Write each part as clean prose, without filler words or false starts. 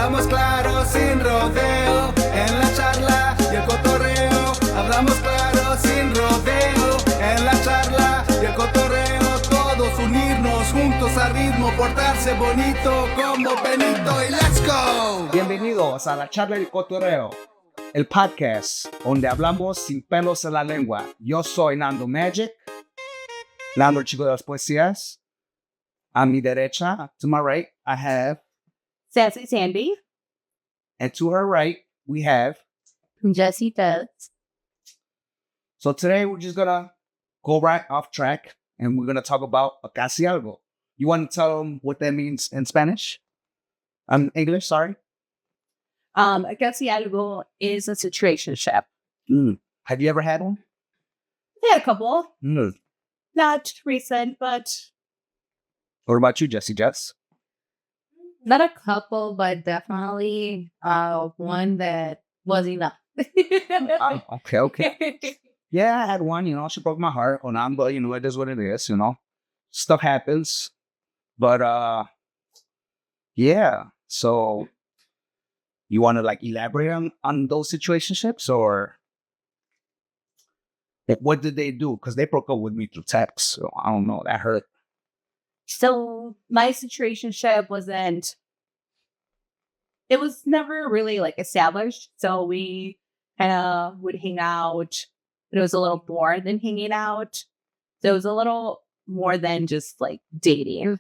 Hablamos claro sin rodeo, en la charla y el cotorreo. Hablamos claro sin rodeo, en la charla y el cotorreo. Todos unirnos juntos al ritmo, portarse bonito como Benito y let's go. Bienvenidos a la Charla y el Cotorreo, el podcast donde hablamos sin pelos en la lengua. Yo soy Nando Magic, Nando el chico de las poesías. A mi derecha, to my right, I have Sassy Sandy. And to her right, we have Jessie Does. So today we're just gonna go right off track and we're gonna talk about a Casi Algo. You want to tell them what that means in Spanish? English, sorry. A Casi Algo is a situationship. Have you ever had one? I had a couple. Mm. Not recent, but What about you, Jess? not a couple, but definitely one that was enough. Oh, okay. Yeah, I had one, she broke my heart. But, it is what it is, Stuff happens. But, yeah. So, you want to, elaborate on those situationships? Or what did they do? Because they broke up with me through text. So, I don't know. That hurt. So my situationship it was never really established. So we kind of would hang out. It was a little more than hanging out. So it was a little more than just dating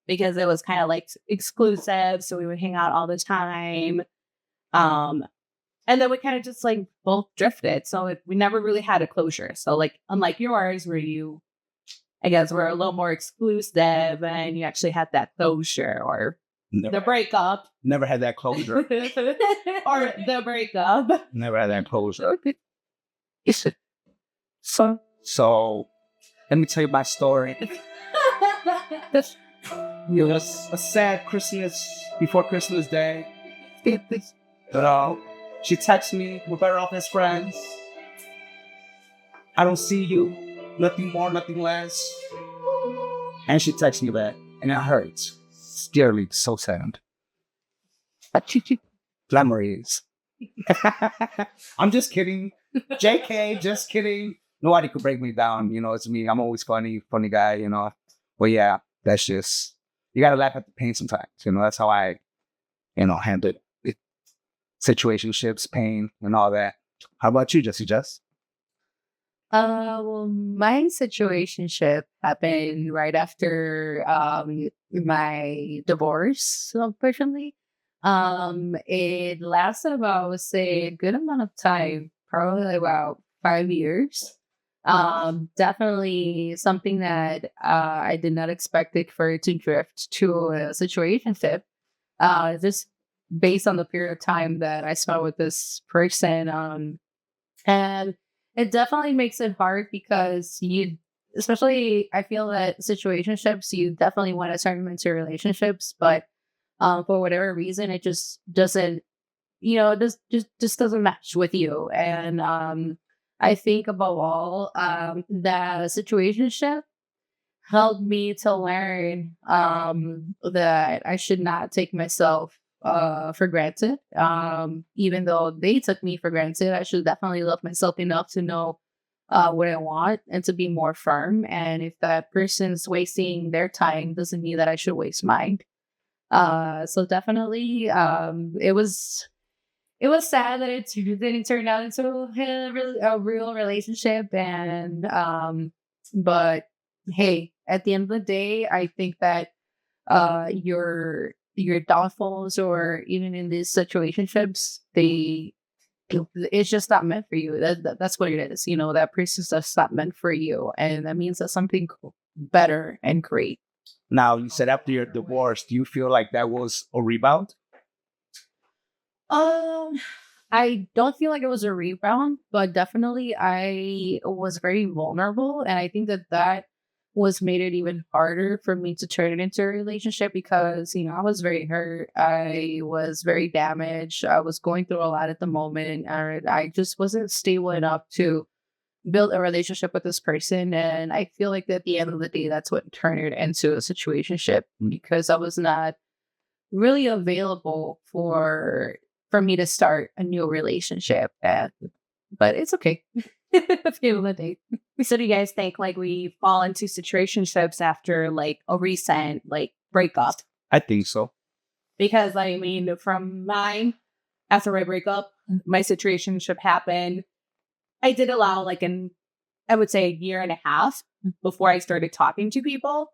because it was kind of exclusive. So we would hang out all the time. And then we kind of just both drifted. So we never really had a closure. So unlike yours where you, I guess, we're a little more exclusive and you actually had that closure or the breakup. Never had that closure. Or the breakup. Never had that closure. So, let me tell you my story. It was a sad Christmas before Christmas Day. She texts me, we're better off as friends. I don't see you. Nothing more, nothing less. And she texts me back. And it hurts. It's dearly so sad. Glamours. I'm just kidding. JK, just kidding. Nobody could break me down. It's me. I'm always funny guy, But yeah, that's just, you gotta laugh at the pain sometimes. That's how I, handle it. Situationships, pain, and all that. How about you, Jess? Well, my situationship happened right after my divorce, unfortunately. It lasted about, I would say, a good amount of time, probably about 5 years. Definitely something that I did not expect it for it to drift to a situationship. Just based on the period of time that I spent with this person. And it definitely makes it hard because especially I feel that situationships, you definitely want to turn them into relationships, but for whatever reason, it just doesn't, just doesn't match with you. And I think above all, that situationship helped me to learn that I should not take myself for granted. Even though they took me for granted, I should definitely love myself enough to know what I want and to be more firm. And if that person's wasting their time, doesn't mean that I should waste mine. So definitely, it was sad that it didn't turn out into a real relationship. And but hey, at the end of the day, I think that your downfalls, or even in these situationships, it's just not meant for you. That's what it is. That person's just not meant for you, and that means that something better and great. Now, you said after your divorce, do you feel like that was a rebound? I don't feel like it was a rebound, but definitely I was very vulnerable, and I think that was made it even harder for me to turn it into a relationship because, I was very hurt. I was very damaged. I was going through a lot at the moment, and I just wasn't stable enough to build a relationship with this person. And I feel like at the end of the day, that's what turned it into a situationship because I was not really available for me to start a new relationship. But it's okay. At the end of the day. So do you guys think like we fall into situationships after like a recent like breakup? I think so. Because I mean, from mine, after my breakup, my situationship happened. I did allow like I would say a year and a half before I started talking to people.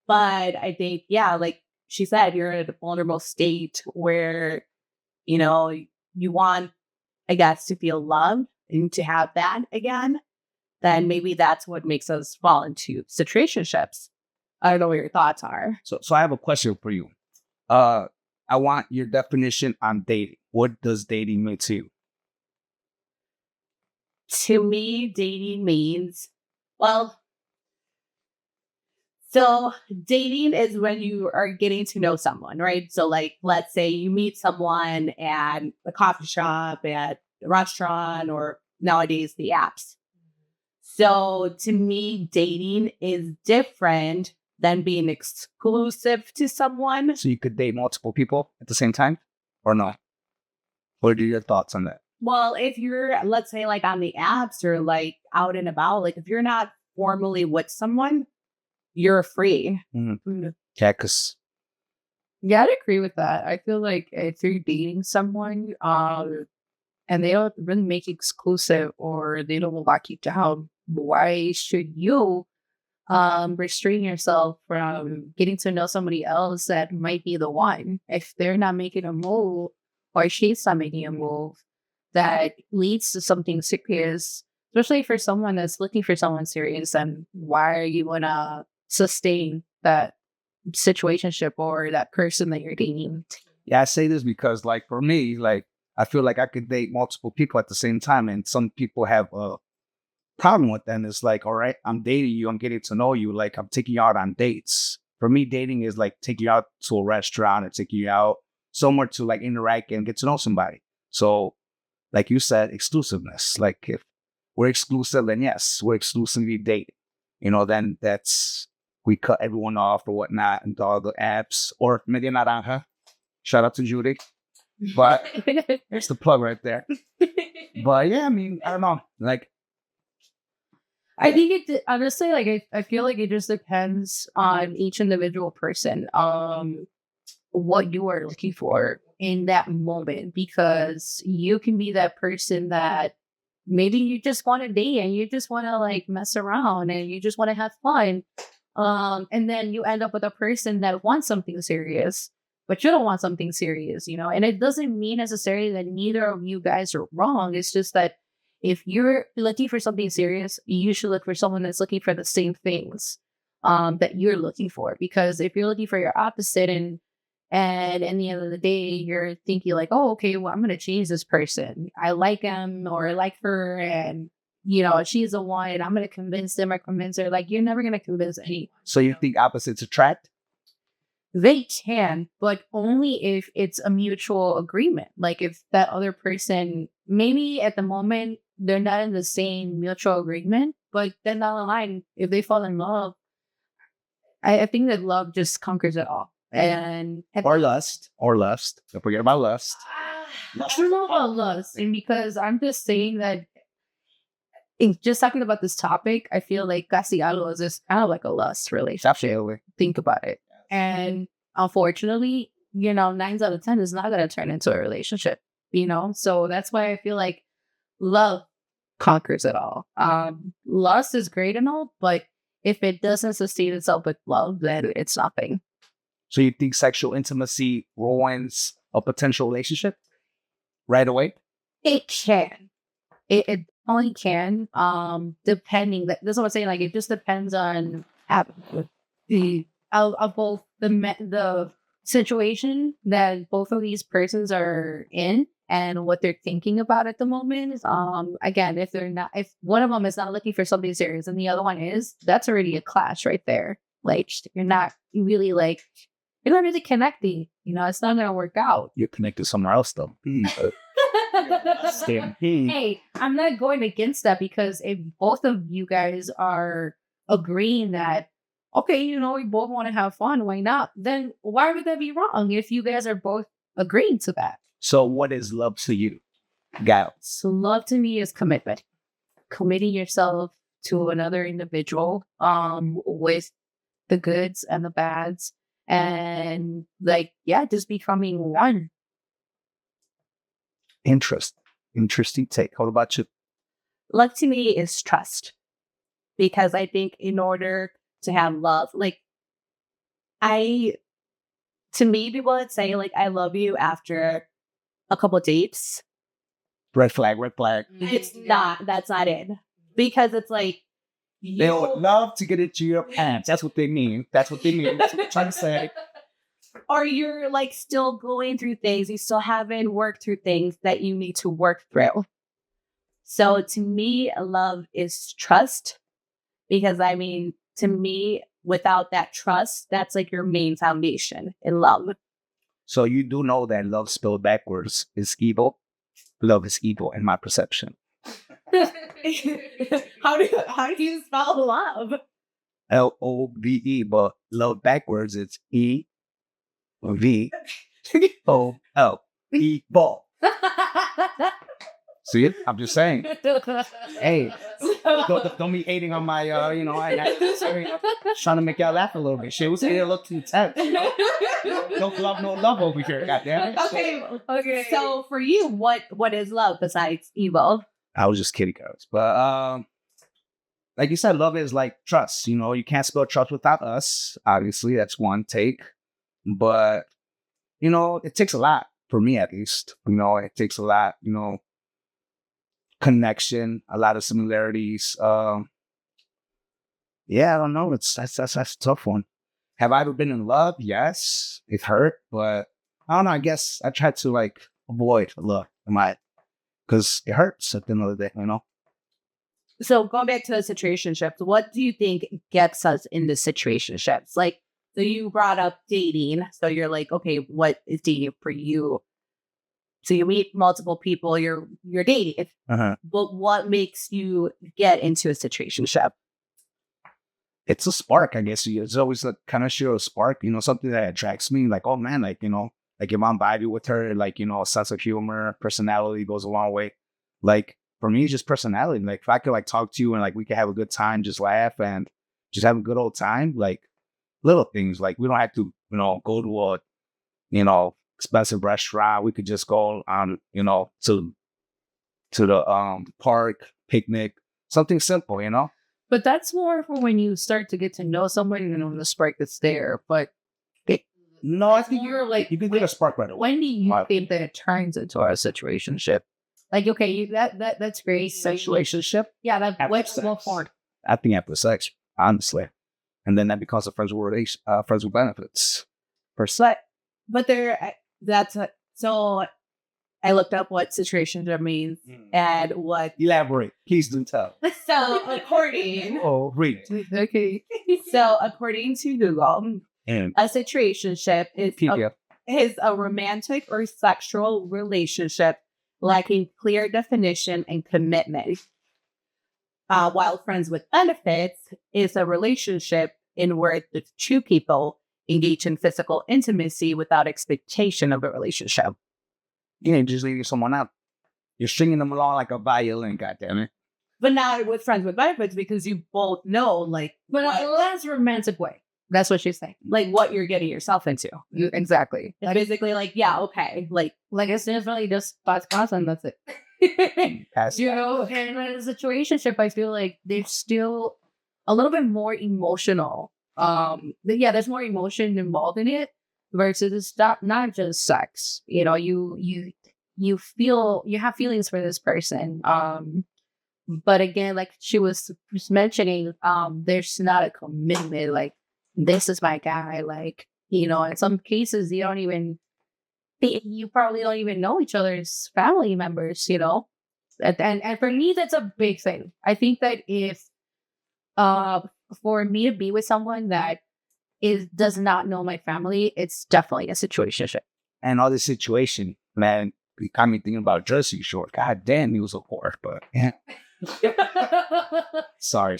But I think, yeah, like she said, you're at a vulnerable state where, you know, you want, I guess, to feel loved and to have that again. Then maybe that's what makes us fall into situationships. I don't know what your thoughts are. So I have a question for you. I want your definition on dating. What does dating mean to you? To me, dating means, well, so dating is when you are getting to know someone, right? So like, let's say you meet someone at a coffee shop, at a restaurant, or nowadays the apps. So to me, dating is different than being exclusive to someone. So you could date multiple people at the same time or not? What are your thoughts on that? Well, if you're, let's say like on the apps or like out and about, like if you're not formally with someone, you're free. Mm-hmm. Yeah, because Yeah, I'd agree with that. I feel like if you're dating someone, and they don't really make it exclusive or they don't lock you down, why should you restrain yourself from getting to know somebody else that might be the one? If they're not making a move or she's not making a move that leads to something serious, especially for someone that's looking for someone serious, then why are you gonna sustain that situationship or that person that you're dating? Yeah, I say this because, like, for me, like, I feel like I could date multiple people at the same time, and some people have a problem with that. And it's like, all right, I'm dating you, I'm getting to know you, like, I'm taking you out on dates. For me, dating is like taking you out to a restaurant or taking you out somewhere to like interact and get to know somebody. So, like you said, exclusiveness. Like, if we're exclusive, then yes, we're exclusively dating. You know, then that's, we cut everyone off or whatnot and all the apps, or maybe not on her. Shout out to Judy. But there's the plug right there. But yeah, I mean, I don't know. Like, I think honestly, like, I feel like it just depends on each individual person, what you are looking for in that moment, because you can be that person that maybe you just want to date and you just want to like mess around and you just want to have fun. And then you end up with a person that wants something serious, but you don't want something serious, you know? And it doesn't mean necessarily that neither of you guys are wrong. It's just that if you're looking for something serious, you should look for someone that's looking for the same things that you're looking for. Because if you're looking for your opposite and in the end of the day, you're thinking like, oh, okay, well, I'm going to change this person. I like him or I like her, and, you know, she's the one. I'm going to convince them or convince her. Like, you're never going to convince anyone. so you think opposites attract? They can, but only if it's a mutual agreement. Like, if that other person, maybe at the moment, they're not in the same mutual agreement, but then down the line, if they fall in love, I think that love just conquers it all. Or lust. Don't forget about lust. I don't know about lust. And because I'm just saying that, just talking about this topic, I feel like Casi Algo is just kind of like a lust relationship. Absolutely. Think about it. And unfortunately, you know, 9 out of 10 is not going to turn into a relationship, you know? So that's why I feel like love conquers it all. Lust is great and all, but if it doesn't sustain itself with love, then it's nothing. So you think sexual intimacy ruins a potential relationship right away? It can. It only can. Depending. That's what I'm saying. Like, it just depends on the both the situation that both of these persons are in and what they're thinking about at the moment. Again, if one of them is not looking for something serious and the other one is, that's already a clash right there. Like, you're not really connecting. You know, it's not gonna work out. You're connected somewhere else, though. Hey, I'm not going against that, because if both of you guys are agreeing that, okay, you know, we both want to have fun. Why not? Then why would that be wrong if you guys are both agreeing to that? So what is love to you, Gail? So love to me is commitment. Committing yourself to another individual, with the goods and the bads, and like, yeah, just becoming one. Interesting take. What about you? Love to me is trust. Because I think in order to have love, like, to me, people would say, like, I love you after a couple dates. Red flag, red flag. That's not it. Because it's like, They would love to get into your pants. That's what they mean. That's what they're trying to say. or you're like still going through things, you still haven't worked through things that you need to work through. So to me, love is trust. Because I mean, to me, without that trust, that's like your main foundation in love. So you do know that love spelled backwards is evil. Love is evil in my perception. How do you spell love? LOVE, but love backwards it's EVOL. Evil. See it? I'm just saying. Hey, don't be hating on my, trying to make y'all laugh a little bit. Shit, was getting a little too tense. No love over here, goddamn it. Okay. So for you, what is love besides evil? I was just kidding, guys. But like you said, love is like trust. You know, you can't spell trust without us. Obviously, that's one take. But you know, it takes a lot for me, at least. You know, it takes a lot. You know. Connection, a lot of similarities. Yeah, I don't know. That's a tough one. Have I ever been in love? Yes, it hurt, but I don't know. I guess I tried to like avoid love, because it hurts at the end of the day, you know. So going back to the situationships, what do you think gets us into situationships? Like, so you brought up dating, so you're like, okay, what is dating for you? So you meet multiple people, you're dating. Uh-huh. But what makes you get into a situationship? It's a spark, I guess. It's always like kind of sure a spark, you know, something that attracts me. Like, oh man, like, you know, like if I'm vibing with her, like, you know, a sense of humor, personality goes a long way. Like for me, just personality. Like if I could like talk to you and like we could have a good time, just laugh and just have a good old time. Like little things, like we don't have to, you know, go to a, you know, expensive restaurant. We could just go on, you know, to the park, picnic, something simple, you know. But that's more for when you start to get to know somebody and know the spark that's there. But no, I think you're like, you can get a spark right away. When do you think that it turns into a situationship? Like, okay, that's great. Situationship? Yeah, that's well forward. I think after sex, honestly, and then that becomes a friends with benefits per se. But so I looked up what situationship means and what. Elaborate, please do tell. So according. Oh, read. Okay. So according to Google, a situationship is a romantic or sexual relationship lacking clear definition and commitment. While friends with benefits is a relationship in where the two people engage in physical intimacy without expectation of a relationship. You ain't just leaving someone out. You're stringing them along like a violin, goddammit. But not with friends with benefits because you both know, like, but in a less romantic way. That's what she's saying. Like what you're getting yourself into. Exactly. It's basically like, yeah, okay. Like it's definitely just spots and that's it. You know, and in a situationship, I feel like there's still a little bit more emotional. There's more emotion involved in it versus it's not just sex. You know, you have feelings for this person. But again, like she was just mentioning, there's not a commitment. Like this is my guy. Like, you know, in some cases you probably don't even know each other's family members. You know, and for me that's a big thing. I think that if for me to be with someone that does not know my family, it's definitely a situationship. And all this situation, man, it got me thinking about Jersey Shore. God damn, he was a whore, but yeah. Sorry.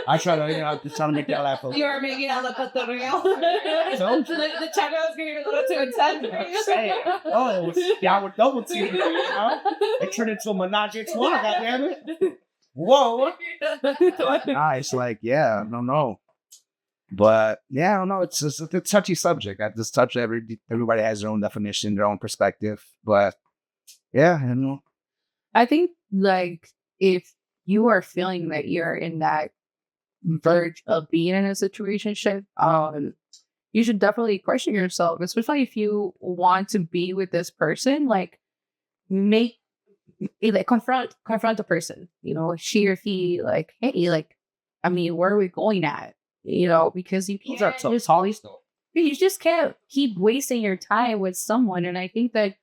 I try to, just trying to make that laugh. You are making out the Cotorreo. The channel is getting a little too intense. Oh, y'all were double teaming, It turned into a menage a trois, goddammit. Whoa. It's like, yeah, I don't know. But yeah, I don't know. It's just a touchy subject. I just touch everybody has their own definition, their own perspective. But yeah, I don't know. I think like if you are feeling that you're in that verge of being in a situationship, you should definitely question yourself, especially if you want to be with this person. Like, confront the person. She or he, like, hey, like, I mean, where are we going at? Because you just can't keep wasting your time with someone. And I think that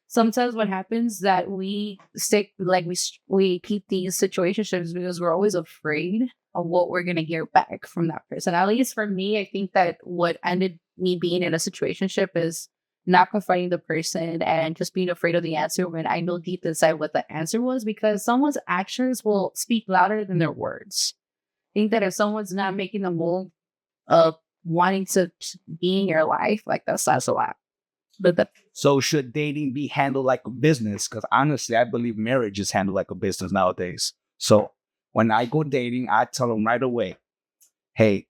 sometimes what happens that we stick, like we keep these situationships because we're always afraid of what we're going to hear back from that person. At least for me, I think that what ended me being in a situationship is not confronting the person and just being afraid of the answer when I know deep inside what the answer was, because someone's actions will speak louder than their words. I think that if someone's not making the move of wanting to be in your life, like that says a lot. So should dating be handled like a business? Because honestly, I believe marriage is handled like a business nowadays. So when I go dating, I tell them right away, hey,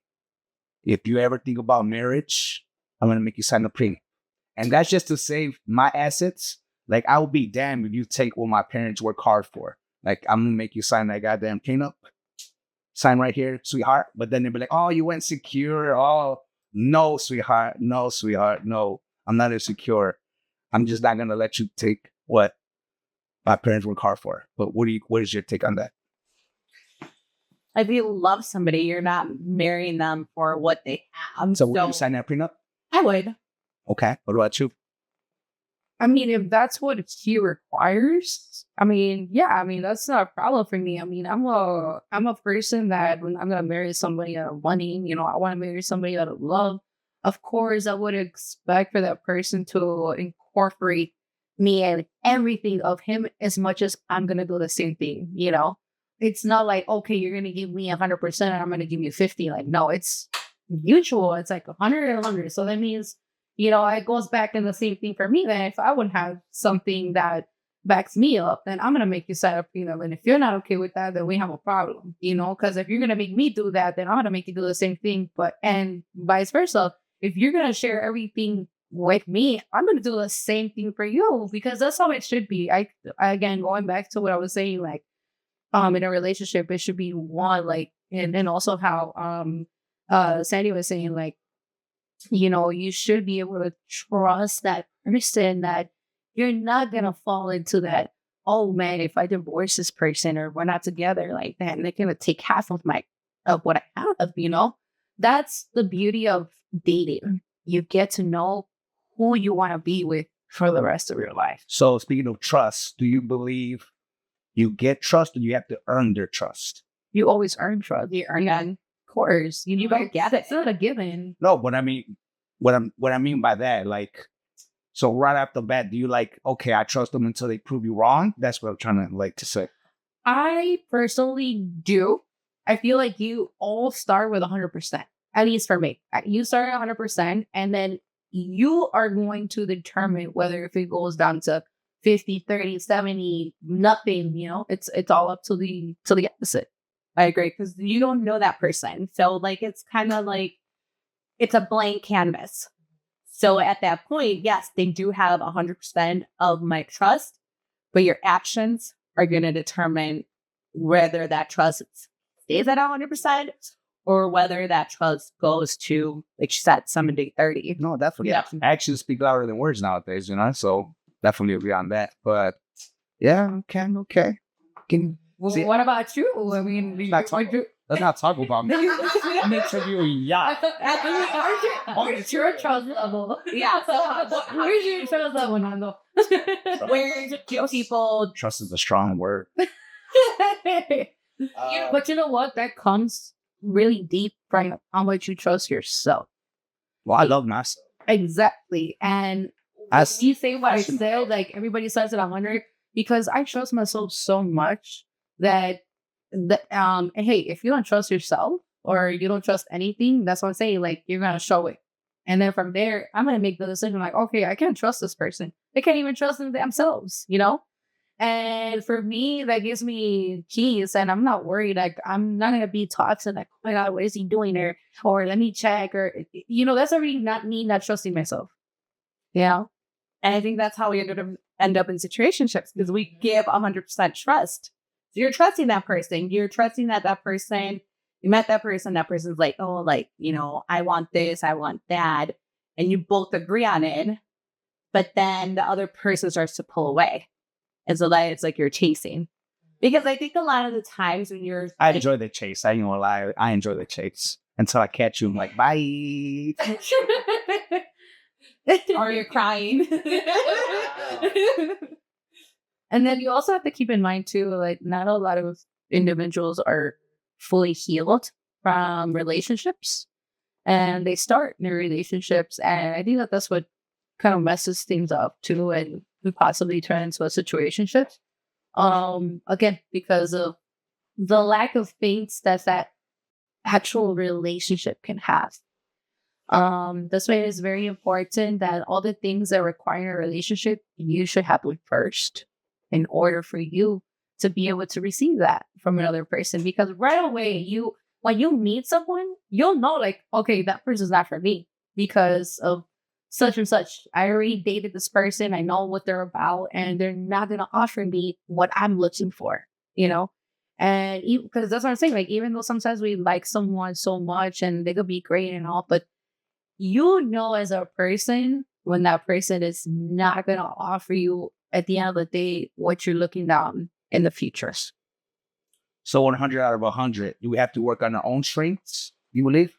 if you ever think about marriage, I'm going to make you sign a prenup. And that's just to save my assets. Like, I would be damned if you take what my parents work hard for. Like, I'm going to make you sign that goddamn prenup. Sign right here, sweetheart. But then they'll be like, oh, you went secure. Oh, no, sweetheart. No, sweetheart. No, I'm not insecure. I'm just not going to let you take what my parents work hard for. But what is your take on that? If you love somebody, you're not marrying them for what they have. So would you sign that prenup? I would. Okay. What about you? I mean, if that's what he requires, I mean, yeah, I mean, that's not a problem for me. I mean, I'm a person that when I'm going to marry somebody out of money, I want to marry somebody out of love. Of course, I would expect for that person to incorporate me and everything of him as much as I'm going to do the same thing, It's not like, okay, you're going to give me 100% and I'm going to give you 50. Like, no, it's mutual. It's like 100 and 100. So that means, it goes back in the same thing for me. Then if I would have something that backs me up, then I'm going to make you sign a prenup. And if you're not okay with that, then we have a problem, because if you're going to make me do that, then I'm going to make you do the same thing. And vice versa. If you're going to share everything with me, I'm going to do the same thing for you, because that's how it should be. Again, going back to what I was saying, like, in a relationship, it should be one, like, and also how, Sandy was saying, like, you should be able to trust that person, that you're not going to fall into that, oh man, if I divorce this person or we're not together, like that, they're going to take half of what I have, That's the beauty of dating. You get to know who you want to be with for the rest of your life. So speaking of trust, do you believe you get trust or you have to earn their trust? You always earn trust. You earn that. Of course. You don't get it. It's not a given. No, but I mean, what I mean by that, like, so right off the bat, do you like, okay, I trust them until they prove you wrong? That's what I'm trying to say. I personally do. I feel like you all start with 100%, at least for me. You start at 100%, and then you are going to determine whether if it goes down to 50, 30, 70, nothing, it's all up to the opposite. I agree, because you don't know that person. So, like, it's kind of like, it's a blank canvas. So at that point, yes, they do have 100% of my trust, but your actions are going to determine whether that trust stays at 100% or whether that trust goes to, like she said, 70, 30. No, definitely. Yeah. Actions speak louder than words nowadays, so definitely agree on that. But yeah, okay. What about you? I mean, let's not talk about me. Make sure you're a yacht. It's your trust level. Yeah. So where's your trust level, Nando? Where do people... Trust is a strong word. But you know what? That comes really deep from how much you trust yourself. Well, I love myself. Exactly. And you say what I say, like everybody says it 100, because I trust myself so much that hey, if you don't trust yourself or you don't trust anything, that's what I'm saying. Like, you're gonna show it. And then from there, I'm gonna make the decision like, okay, I can't trust this person. They can't even trust themselves, you know? And for me, that gives me keys, and I'm not worried. Like, I'm not gonna be toxic. Like, oh my god, what is he doing there? Or let me check. Or that's already not me not trusting myself. Yeah, And I think that's how we end up in situationships, because we give 100% trust. So you're trusting that person. You're trusting that person, you met that person's like, oh, like, I want this, I want that. And you both agree on it. But then the other person starts to pull away. And so that it's like you're chasing. Because I think a lot of the times when you're... I enjoy the chase. I ain't gonna lie. I enjoy the chase. Until I catch you, I'm like, bye. Or you're crying. And then you also have to keep in mind too, like, not a lot of individuals are fully healed from relationships, and they start new relationships. And I think that's what kind of messes things up too, and could possibly turn into a situationship. Again, because of the lack of things that actual relationship can have. That's why it is very important that all the things that require a relationship, you should have them first in order for you to be able to receive that from another person. Because right away, when you meet someone, you'll know, like, okay, that person's not for me because of such and such. I already dated this person. I know what they're about, and they're not going to offer me what I'm looking for, And because that's what I'm saying, like, even though sometimes we like someone so much and they could be great and all, but as a person, when that person is not going to offer you at the end of the day what you're looking down in the future. So 100 out of 100, do we have to work on our own strengths, you believe?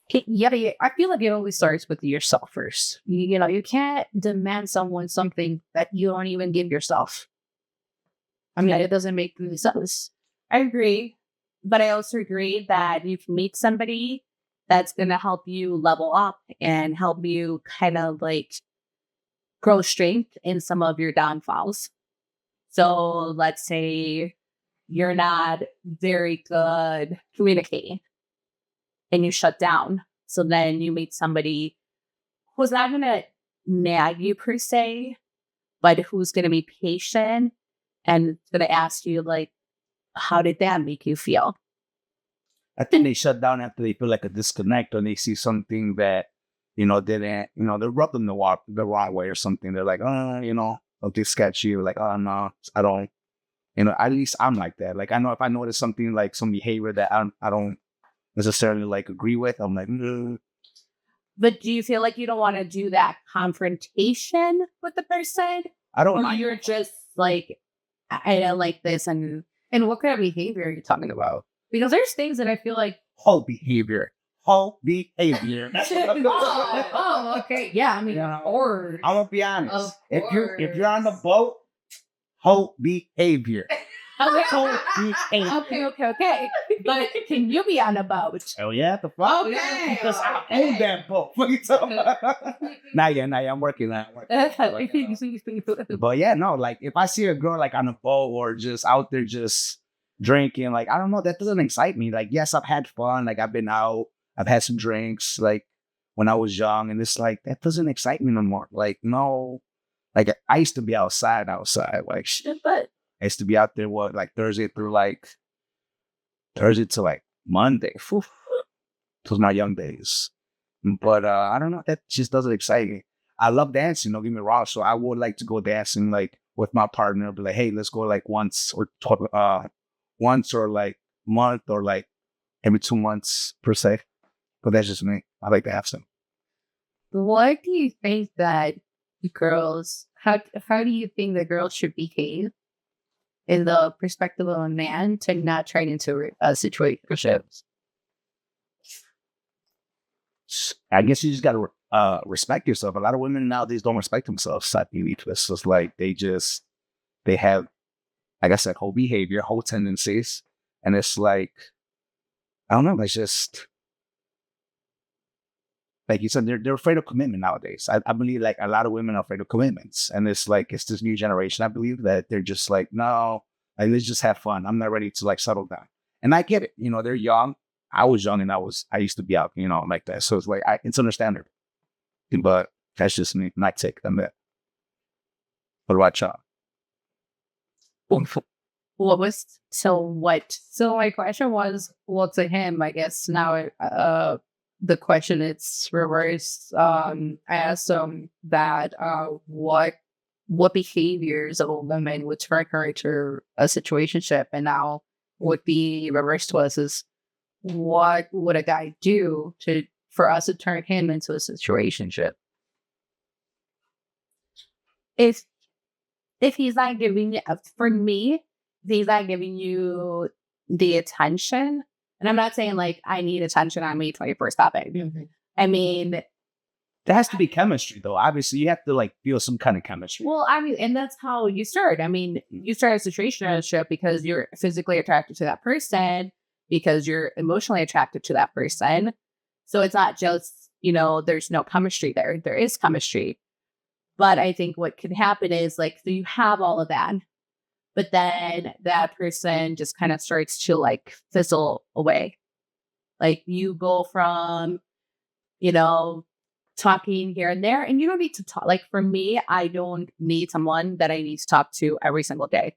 Yeah, I feel like it always starts with yourself first. You can't demand someone something that you don't even give yourself. I mean, it doesn't make any sense. I agree. But I also agree that you can meet somebody that's going to help you level up and help you kind of like grow strength in some of your downfalls. So let's say you're not very good communicating and you shut down. So then you meet somebody who's not going to nag you per se, but who's going to be patient and going to ask you, like, how did that make you feel? I think they shut down after they feel like a disconnect, or they see something that, didn't, they rub them the wrong way or something. They're like, something sketchy. Like, oh, no, I don't, at least I'm like that. Like, I know if I notice something, like some behavior that I don't necessarily like agree with, I'm like, mm. But do you feel like you don't want to do that confrontation with the person? I don't. Or you're just like, I don't like this. And what kind of behavior are you talking about? Because there's things that I feel like whole behavior. Okay. Yeah. I mean, or I'm gonna be honest. If you're on the boat, whole behavior. Okay. But can you be on a boat? Oh yeah, the fuck. Okay. Because I own that boat. What are you talking about? Not yet. I'm working on it. But yeah, no. Like, if I see a girl like on a boat or just out there just drinking, like, I don't know, that doesn't excite me. Like, yes, I've had fun. Like, I've been out. I've had some drinks. Like, when I was young, and it's like that doesn't excite me no more. Like, no. Like, I used to be outside. Like, shit, but I used to be out there, Thursday to like Monday. Whew. Those are my young days. But I don't know. That just doesn't excite me. I love dancing, don't get me wrong. So I would like to go dancing, like, with my partner. Be like, hey, let's go like once or like month or like every 2 months per se. But that's just me. I like to have some. What do you think that girls, how do you think that girls should behave in the perspective of a man to not try into situationships? I guess you just got to respect yourself. A lot of women nowadays don't respect themselves. It's just like they have, like I said, whole behavior, whole tendencies. And it's like, I don't know, it's just, like you said, they're afraid of commitment nowadays. I believe like a lot of women are afraid of commitments. And it's like, it's this new generation. I believe that they're just like, no, Like, let's just have fun. I'm not ready to like settle down. And I get it. You know, they're young. I was young and I used to be out, you know, like that. So it's like, it's understandable. But that's just me. My take on that. What about y'all? So my question was, well, to him, I guess now the question it's reversed. I asked him that what behaviors of a woman would turn her into a situationship, and now would be reversed to us is what would a guy do for us to turn him into a situationship? If he's not giving you, for me, if he's not giving you the attention, and I'm not saying like I need attention on me 24/7. Mm-hmm. I mean, there has to be chemistry, though. Obviously, you have to like feel some kind of chemistry. well, I mean, and that's how you start. I mean, you start a situationship because you're physically attracted to that person, because you're emotionally attracted to that person. So it's not just, you know, there's no chemistry there. There is chemistry. But I think what could happen is like, so you have all of that, but then that person just kind of starts to like fizzle away. Like you go from, you know, talking here and there, and you don't need to talk. Like for me, I don't need someone that I need to talk to every single day,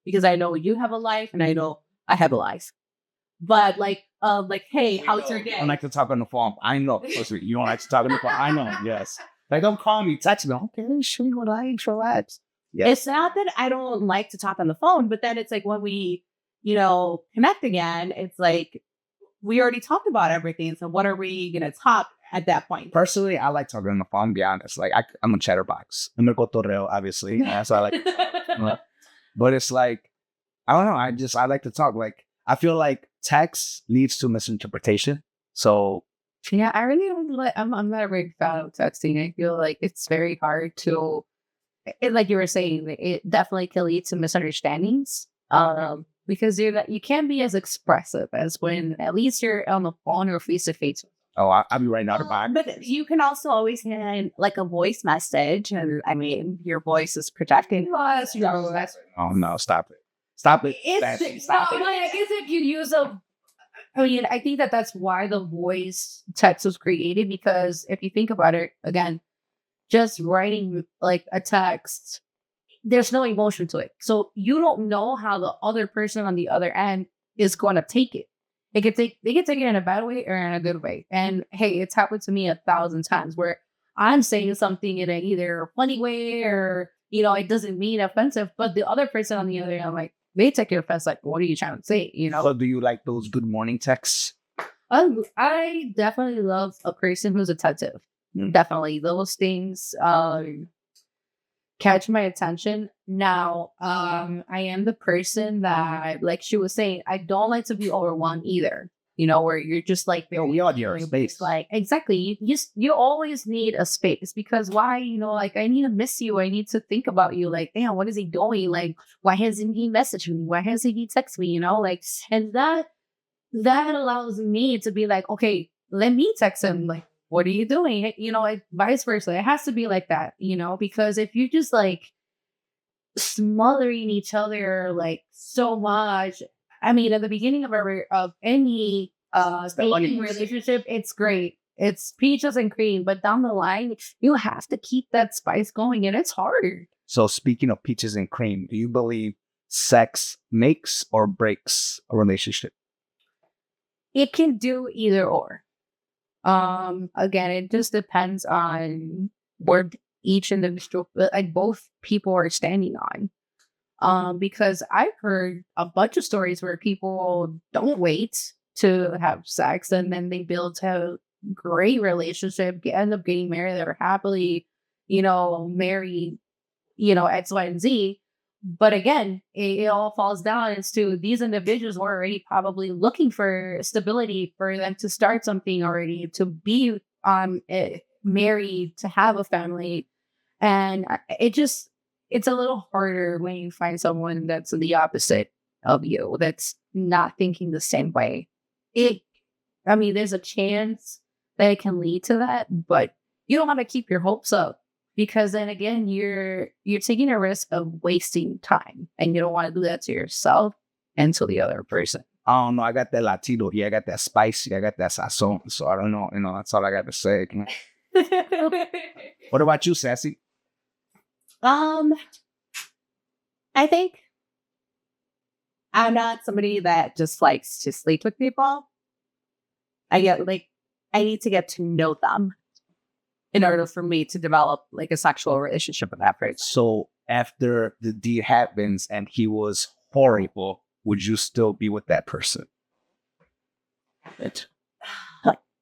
because I know you have a life and I know I have a life. But like, hey, how's your day? I don't like to talk on the phone. I know. You don't like to talk on the phone. I know. Yes. Like, don't call me, text me. Okay, sure, what I relax. Yeah. It's not that I don't like to talk on the phone, but then it's like when we, you know, connect again, it's like we already talked about everything. So what are we gonna talk at that point? Personally, I like talking on the phone. To be honest, like I'm a chatterbox. I'm a Cotorreo, obviously. That's why I like. But it's like I don't know. I like to talk. Like I feel like text leads to misinterpretation. So. Yeah, I really don't like. I'm not a big fan of texting. I feel like it's very hard to, like you were saying, it definitely can lead to misunderstandings. Because you can't be as expressive as when at least you're on the phone or face to face. Oh, I'll be right now to buy. But you can also always send like a voice message, and I mean, your voice is protecting us. Oh no! Stop it! Stop it! Stop it! I guess if you use I think that's why the voice text was created, because if you think about it, again, just writing like a text, there's no emotion to it. So you don't know how the other person on the other end is going to take it. They can take it in a bad way or in a good way. And hey, it's happened to me 1,000 times where I'm saying something in either a funny way or, you know, it doesn't mean offensive, but the other person on the other end, like, they take it offense, like, what are you trying to say? You know? So do you like those good morning texts? I definitely love a person who's attentive. Definitely. Those things catch my attention. Now, I am the person that, like she was saying, I don't like to be overwhelmed either. You know, where you're just like, we all your space. Like, exactly. You always need a space, because why, you know, like, I need to miss you. I need to think about you. Like, damn, what is he doing? Like, why hasn't he messaged me? Why hasn't he texted me? You know, like, and that allows me to be like, okay, let me text him. Like, what are you doing? You know, like, vice versa. It has to be like that, you know, because if you just like smothering each other like so much, I mean, at the beginning of any relationship, it's great. It's peaches and cream, but down the line, you have to keep that spice going, and it's hard. So speaking of peaches and cream, do you believe sex makes or breaks a relationship? It can do either or. Again, it just depends on where each individual, like both people, are standing on. Because I've heard a bunch of stories where people don't wait to have sex, and then they build a great relationship, end up getting married, they're happily, you know, married, you know, X, Y, and Z. But again, it all falls down as to these individuals were already probably looking for stability, for them to start something already, to be married, to have a family. And it's a little harder when you find someone that's the opposite of you, that's not thinking the same way. There's a chance that it can lead to that, but you don't want to keep your hopes up. because then again, you're taking a risk of wasting time, and you don't want to do that to yourself and to the other person. I don't know. I got that Latino here. I got that spicy. I got that sazon. So I don't know. That's all I got to say. What about you, Sassy? I think I'm not somebody that just likes to sleep with people. I need to get to know them in order for me to develop like a sexual relationship with that person. So after the deed happens and he was horrible, would you still be with that person?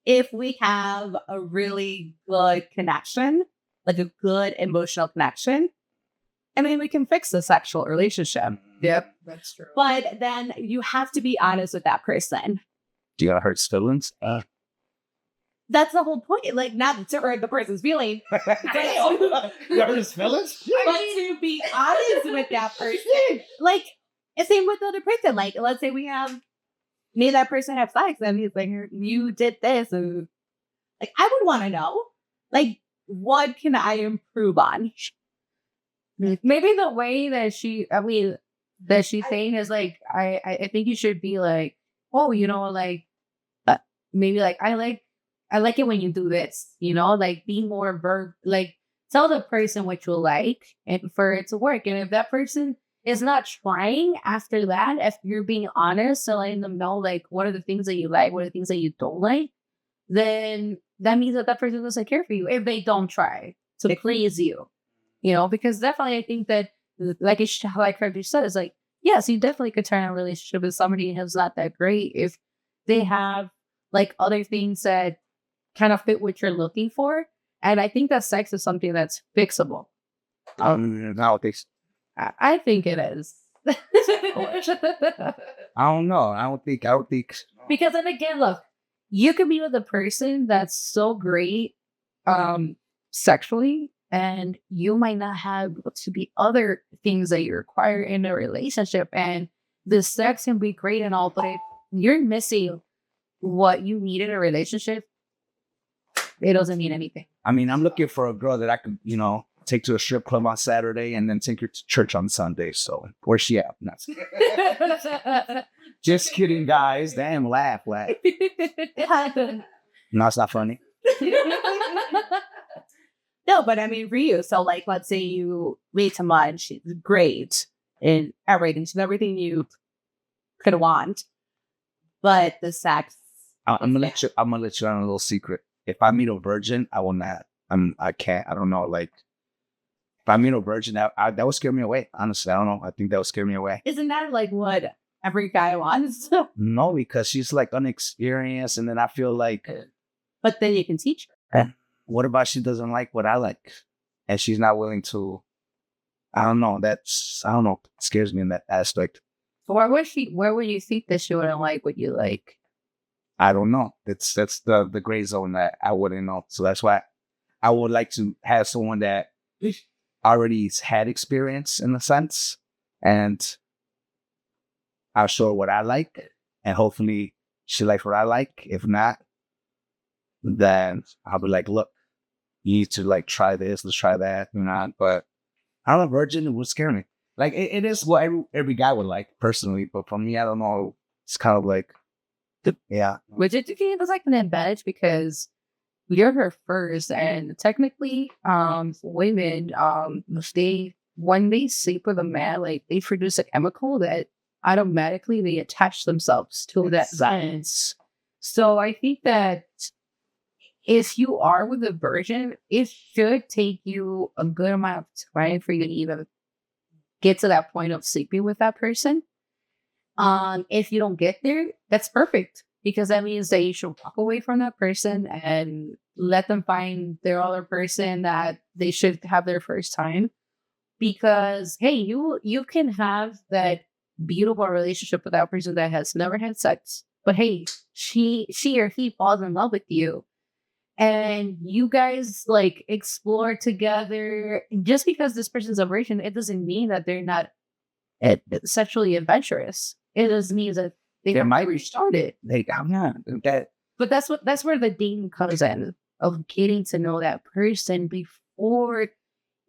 If we have a really good connection, like a good emotional connection, I mean, we can fix the sexual relationship. Yep, that's true. But then you have to be honest with that person. Do you want to hurt his feelings? That's the whole point. Like, not to hurt the person's feelings. You hurt his feelings? But to be honest with that person. Like, the same with the other person. Like, let's say me and that person have sex, and he's like, you did this. And, like, I would want to know, like, what can I improve on? Maybe the way that she's saying is like, I think you should be like, oh, like, maybe like, I like it when you do this, like be more like tell the person what you like and for it to work. And if that person is not trying after that, if you're being honest and letting them know, like, what are the things that you like, what are the things that you don't like, then that means that person doesn't care for you if they don't try to please you, because definitely I think that like Freddy said, it's like, yes, you definitely could turn a relationship with somebody who's not that great if they have like other things that kind of fit what you're looking for. And I think that sex is something that's fixable. Nowadays. I think it is. I don't know. I don't think. Because then again, look, you could be with a person that's so great sexually, and you might not have to be other things that you require in a relationship. And the sex can be great and all, but if you're missing what you need in a relationship, it doesn't mean anything. I mean, I'm looking for a girl that I could, take to a strip club on Saturday and then take her to church on Sunday. So where's she at? Not just kidding, guys. Damn, laugh. No, it's not funny. No, but I mean, for you, so like, let's say you meet someone, she's great in everything, she's everything you could want, but the sex. I'm gonna let you on a little secret. If I meet a virgin, I will not. I can't. I don't know. Like, if I meet a virgin, that would scare me away. Honestly, I don't know. I think that would scare me away. Isn't that like what every guy wants? No, because she's like unexperienced, and then I feel like. But then you can teach her. What about she doesn't like what I like, and she's not willing to? I don't know. It scares me in that aspect. Where would you think that she wouldn't like what you like? I don't know. That's the gray zone that I wouldn't know. So that's why I would like to have someone that already had experience in a sense, and I'll show her what I like, and hopefully she likes what I like. If not, then I'll be like, look, you need to like try this, let's try that, But I don't know, virgin would scare me. Like it is what every guy would like personally, but for me, I don't know. It's kind of like. Yeah. Which it is like an advantage because you're her first, and technically, women, when they sleep with a man, like they produce a chemical that automatically they attach themselves to that science. So I think that if you are with a virgin, it should take you a good amount of time for you to even get to that point of sleeping with that person. If you don't get there, that's perfect, because that means that you should walk away from that person and let them find their other person that they should have their first time. Because hey, you can have that beautiful relationship with that person that has never had sex, but hey, she or he falls in love with you, and you guys like explore together. Just because this person's a virgin, it doesn't mean that they're not sexually adventurous. It just means that they might restart it. I'm not that. But that's where the dating comes in, of getting to know that person before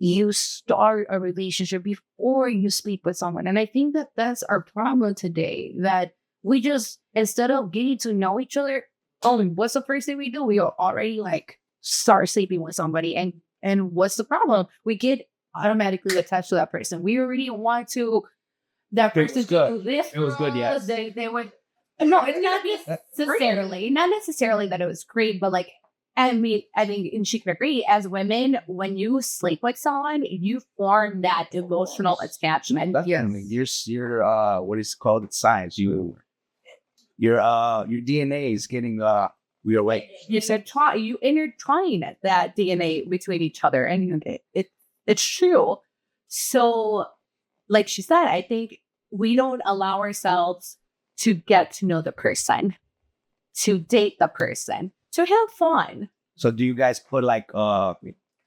you start a relationship before you sleep with someone. And I think that that's our problem today, that we just, instead of getting to know each other, what's the first thing we do? We already like start sleeping with somebody. And what's the problem? We get automatically attached to that person. We already want to, that person was good. to do this. It was good, yes. They would, no, it's not necessarily that it was great, but like, I mean, I think, and she can agree, as women, when you sleep with someone, you form that emotional attachment. Definitely. Your what is it called? It's science. Your DNA is getting we are like You said you intertwine that DNA between each other, and it's true. So, like she said, I think we don't allow ourselves to get to know the person, to date the person, to have fun. So do you guys put like a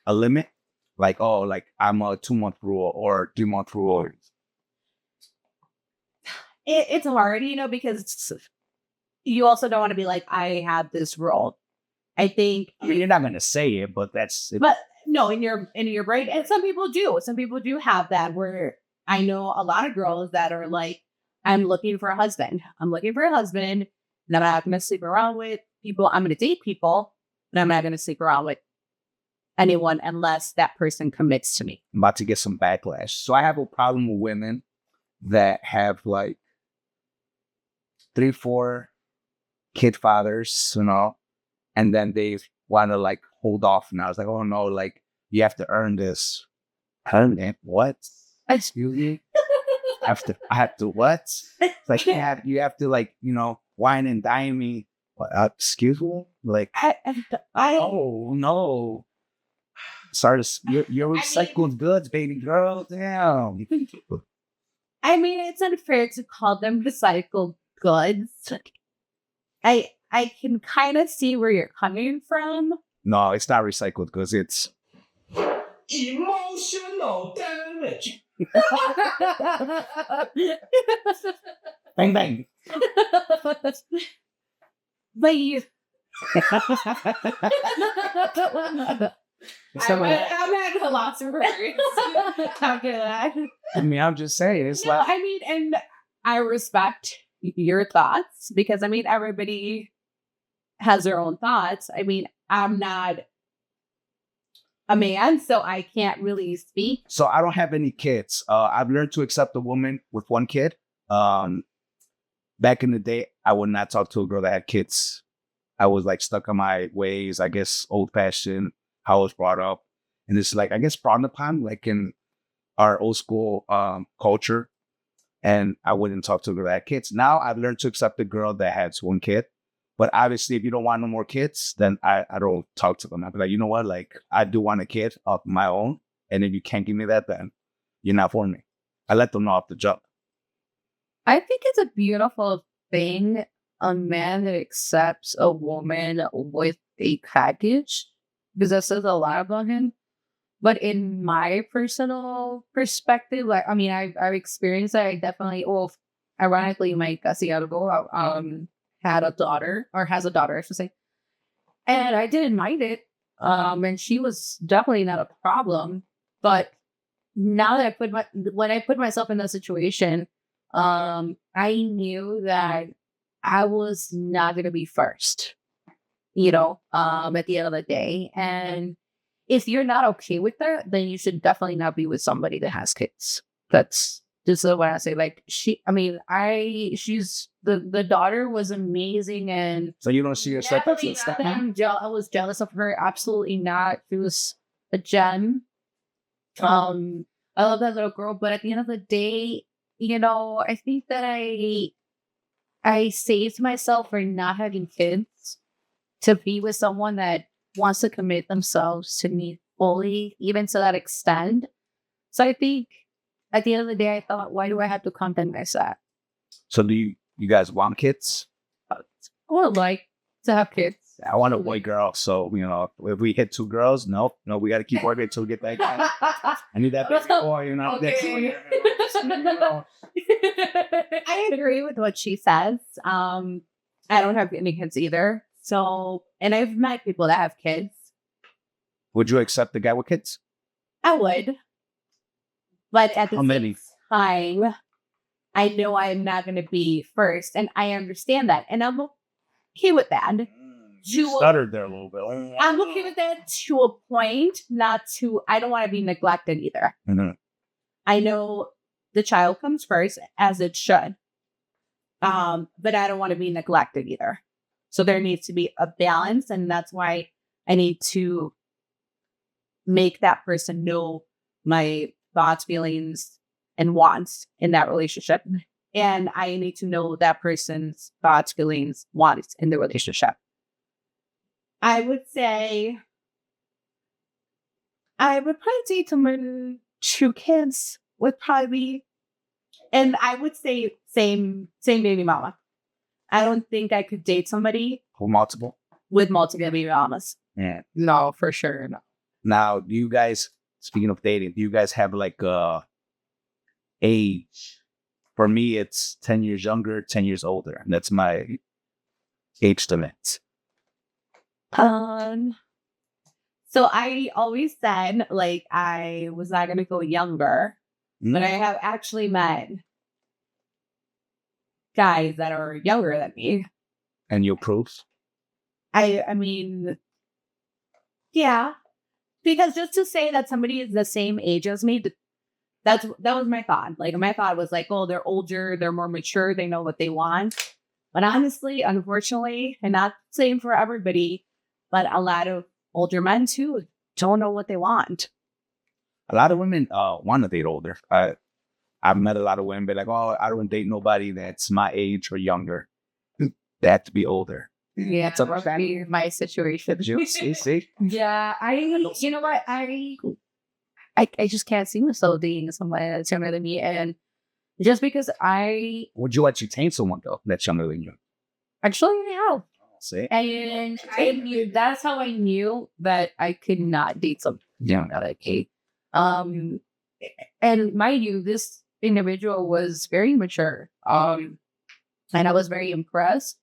limit? Like, oh, like I'm a 2-month rule or 3-month rule? It's hard, because you also don't want to be like, I have this role. I think You're not gonna say it, but that's it. But no, in your brain, and some people do. Some people do have that, where I know a lot of girls that are like, I'm looking for a husband. I'm looking for a husband, and I'm not going to sleep around with people. I'm going to date people, but I'm not going to sleep around with anyone unless that person commits to me. I'm about to get some backlash. So I have a problem with women that have like 3-4 kid fathers, and then they want to like hold off. And I was like, oh no, like you have to earn this. Earn it? What? Excuse me? I have to what? It's like you have to like, wine and dine me. What, excuse me? Like oh no. Sorry, you're recycled goods, baby girl. Damn. I mean, it's unfair to call them recycled goods. I can kind of see where you're coming from. No, it's not recycled goods. It's emotional damage. bang bang. But you, I'm at a loss of words after that. I mean, I'm just saying, it's No, like I mean, and I respect your thoughts, because I mean, everybody has their own thoughts. I mean, I'm not a man, so I can't really speak. so I don't have any kids. I've learned to accept a woman with 1 kid. Back in the day, I would not talk to a girl that had kids. I was like stuck on my ways, I guess, old fashioned, how I was brought up. And it's like, I guess, frowned upon, like in our old school culture. And I wouldn't talk to a girl that had kids. Now I've learned to accept a girl that has 1 kid. But obviously, if you don't want no more kids, then I don't talk to them. I'd be like, you know what? Like, I do want a kid of my own. And if you can't give me that, then you're not for me. I let them know off the jump. I think it's a beautiful thing, a man that accepts a woman with a package, because that says a lot about him. But in my personal perspective, like, I mean, I've experienced that. I definitely, ironically, my Casi Algo had a daughter, or has a daughter, I should say. And I didn't mind it. And she was definitely not a problem. But now that when I put myself in that situation, I knew that I was not going to be first, at the end of the day. And if you're not okay with that, then you should definitely not be with somebody that has kids. That's just what I say. Like she's the daughter was amazing, and So you don't see yourself as a step. I was jealous of her. Absolutely not. She was a gem. I love that little girl, but at the end of the day, I think that I saved myself for not having kids to be with someone that wants to commit themselves to me fully, even to that extent. So I think at the end of the day, I thought, why do I have to compromise that? So do you guys want kids? I would like to have kids. I want a boy girl. So, if we hit 2 girls, no, we got to keep working until we get that guy. I need that baby boy, Okay. I agree with what she says. I don't have any kids either. So, and I've met people that have kids. Would you accept the guy with kids? I would. But at the How same many? time, I know I'm not going to be first. And I understand that. And I'm okay with that. You stuttered there a little bit. I'm okay with that to a point, I don't want to be neglected either. Mhm. I know the child comes first, as it should. But I don't want to be neglected either. So there needs to be a balance. And that's why I need to make that person know my thoughts, feelings, and wants in that relationship. And I need to know that person's thoughts, feelings, wants in the relationship. I would say I would probably date someone 2 kids would probably be, and I would say same baby mama. I don't think I could date somebody Multiple? with multiple baby mamas. Yeah. No, for sure. No. Now, do you guys, speaking of dating, do you guys have like age? For me, it's 10 years younger, 10 years older. And that's my age limit. So I always said like I was not gonna go younger, but I have actually met guys that are younger than me. And you approve? I mean, yeah, because just to say that somebody is the same age as me, that was my thought. Like my thought was like, oh, they're older, they're more mature, they know what they want. But honestly, unfortunately, and not saying for everybody, but a lot of older men too don't know what they want. A lot of women want to date older. I've met a lot of women be like, oh, I don't date nobody that's my age or younger. They have to be older. Yeah, It's that would be my situation. You see? Yeah, you know what, I just can't see myself dating somebody that's younger than me, and just because Would you entertain someone though that's younger than you? actually have, See? and I knew that's how I knew that I could not date someone younger than me. And mind you, this individual was very mature, and I was very impressed.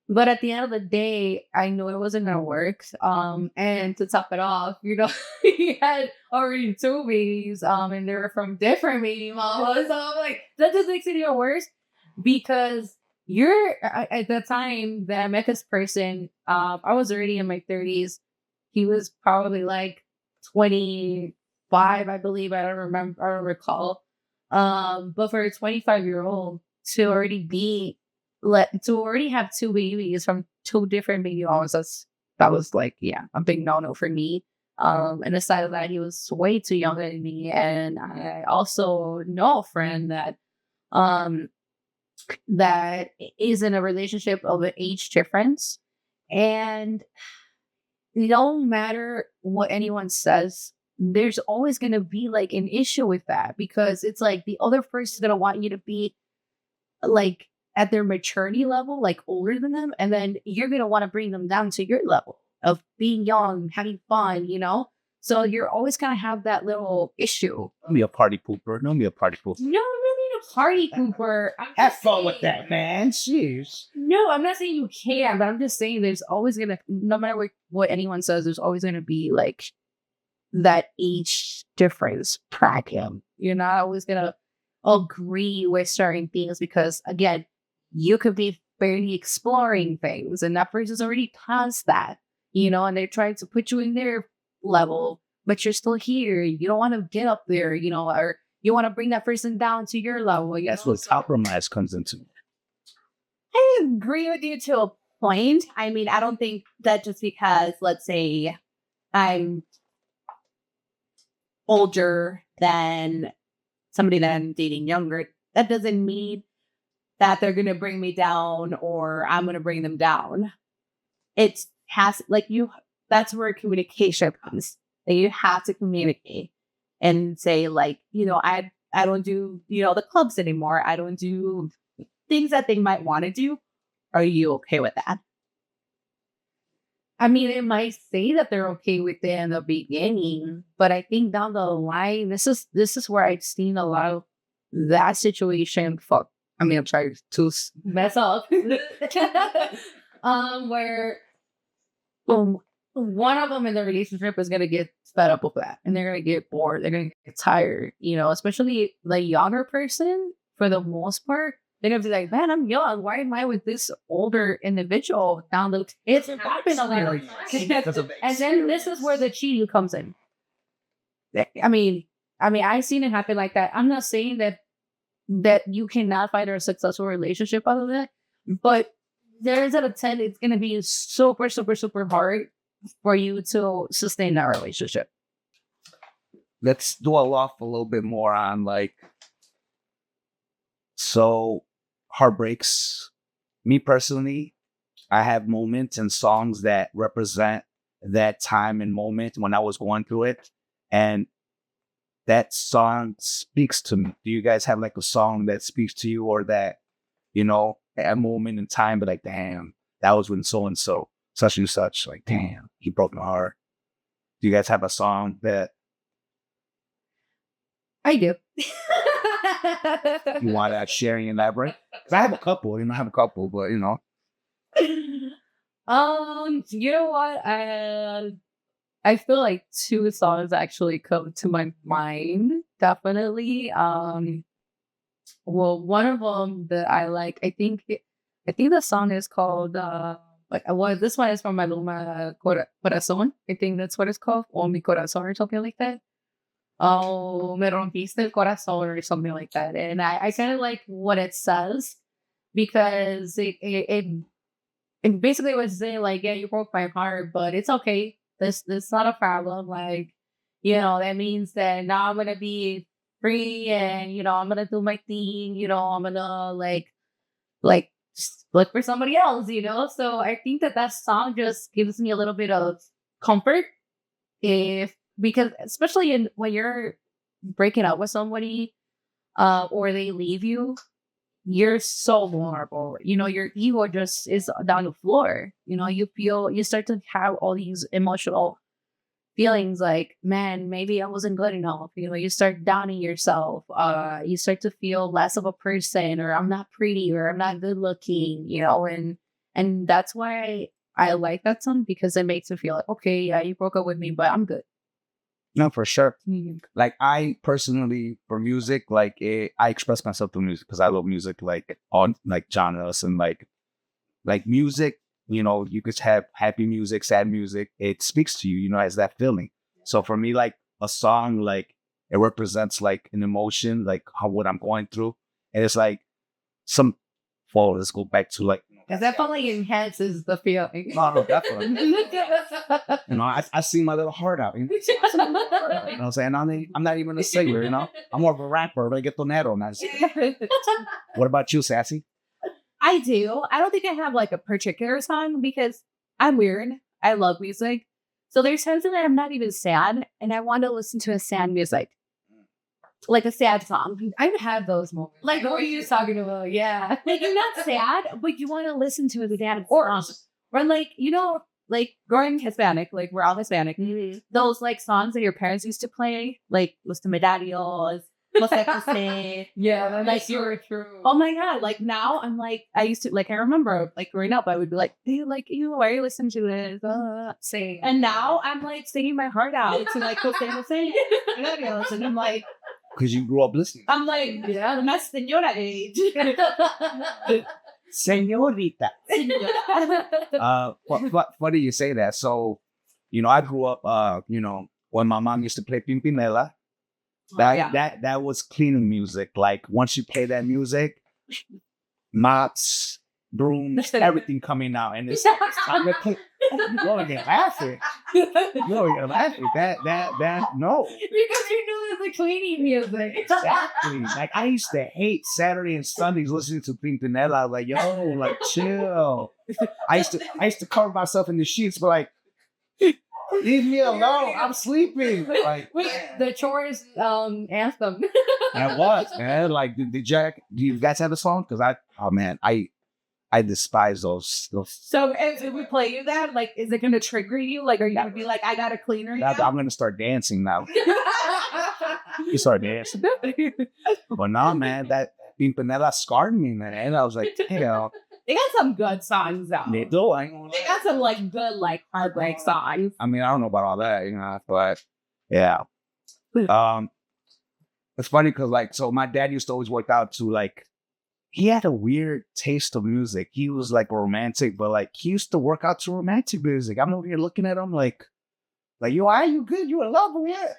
But at the end of the day, I knew it wasn't gonna work. And to top it off, he had already 2 babies, and they were from different baby mamas. So I'm like, that just makes it even worse because at the time that I met this person, I was already in my 30s. He was probably like 25, I believe. I don't remember. I don't recall. But for a 25-year-old to already have 2 babies from 2 different baby mamas, that was like, yeah, a big no-no for me. And aside of that, he was way too young than me. And I also know a friend that is in a relationship of an age difference. And no matter what anyone says, there's always going to be like an issue with that, because it's like the other person's going to want you to be like at their maturity level, like older than them. And then you're going to want to bring them down to your level of being young, having fun, So you're always going to have that little issue. Don't be a party pooper. Don't be a party pooper. No, I'm not being a party pooper. Have fun with that, man. Jeez. No, I'm not saying you can't, but I'm just saying there's always going to, no matter what anyone says, there's always going to be like that age difference bracket. You're not always going to agree with certain things because, again, you could be barely exploring things and that person's already past that, and they're trying to put you in their level, but you're still here. You don't want to get up there, or you want to bring that person down to your level. That's what compromise comes into. I agree with you to a point. I mean, I don't think that just because, let's say, I'm older than somebody that I'm dating younger, that doesn't mean that they're going to bring me down or I'm going to bring them down. It has, that's where communication comes. That you have to communicate and say, like, I don't do, the clubs anymore. I don't do things that they might want to do. Are you okay with that? I mean, it might say that they're okay with it in the beginning, but I think down the line, this is where I've seen a lot of that situation. I'm trying to mess up. Where one of them in the relationship is gonna get fed up with that, and they're gonna get bored. They're gonna get tired. Especially the younger person. For the most part, they're gonna be like, "Man, I'm young. Why am I with this older individual?" Now it's happened a lot. And then this is where the cheating comes in. I mean, I've seen it happen like that. I'm not saying that you cannot find a successful relationship out of that, but there's an attempt. It's gonna be super, super, super hard for you to sustain that relationship. Let's do a little bit more on so heartbreaks. Me personally, I have moments and songs that represent that time and moment when I was going through it, and that song speaks to me. Do you guys have a song that speaks to you, or that, a moment in time, but damn, that was when so-and-so, such and such, damn, he broke my heart. Do you guys have a song that I do. you want to share and elaborate? 'Cause I have a couple, but You know what? I feel like two songs actually come to my mind. Definitely. Well, one of them that I like, I think the song is called this one is from Maluma Corazón. I think that's what it's called, or Mi Corazón, or something like that. Oh, me rompiste el corazón, or something like that. And I kind of like what it says, because it basically was saying yeah, you broke my heart, but it's okay. This not a problem. That means that now I'm gonna be free, and I'm gonna do my thing. I'm gonna look for somebody else. So I think that song just gives me a little bit of comfort, because especially when you're breaking up with somebody, or they leave you, you're so vulnerable. Your ego just is down the floor. You start to have all these emotional feelings man, maybe I wasn't good enough. You start downing yourself. You start to feel less of a person, or I'm not pretty, or I'm not good looking, and that's why I like that song, because it makes me feel okay, yeah, you broke up with me, but I'm good. No, for sure. Mhm. I personally, for music, I express myself through music because I love music, on genres, and music. You could have happy music, sad music. It speaks to you, as that feeling. So for me, a song, it represents an emotion, what I'm going through, and it's let's go back to Because that definitely enhances the feeling. No, definitely. I see my little heart out. You know what I'm saying? I'm not even a singer, I'm more of a rapper, reggaetonero. What about you, Sassy? I do. I don't think I have a particular song, because I'm weird. I love music. So there's times that I'm not even sad, and I want to listen to a sad music. A sad song. I've had those moments. What are you talking about? Yeah. You're not sad, but you want to listen to a sad song. Or growing Hispanic, we're all Hispanic. Mm-hmm. Those songs that your parents used to play, Los Temerarios, Los Ecos. Yeah, you're true. Oh my God. Now I'm I used to, I remember growing up, I would be hey, why are you listening to this? Same. And now I'm singing my heart out to Jose Temerarios. And I'm because you grew up listening. I'm yeah, my señora age. Señorita. What do you say that? So, I grew up, when my mom used to play Pimpinela, that was cleaning music. Once you play that music, mops, brooms, everything coming out, and it's you're gonna get laughing. You're gonna laughing. That no. Because you knew it was cleaning music. Exactly. I used to hate Saturday and Sundays listening to Pimpinela. Chill. I used to cover myself in the sheets, but leave me alone. I'm sleeping. Wait, the chores anthem. That was, man. Do you guys have a song? Because I despise those. So if we play you that, is it going to trigger you? Are you going to be I got a cleaner now? I'm going to start dancing now. You start dancing. But no, man, that Pimpinela scarred me, man. And I was hell. They got some good songs though. They do. I ain't gonna They lie. got some like good like heartbreak songs. I mean, I don't know about all that, but yeah. It's funny because so my dad used to always work out to he had a weird taste of music. He was romantic, but he used to work out to romantic music. I'm over here looking at him like you are you good? You in love with it?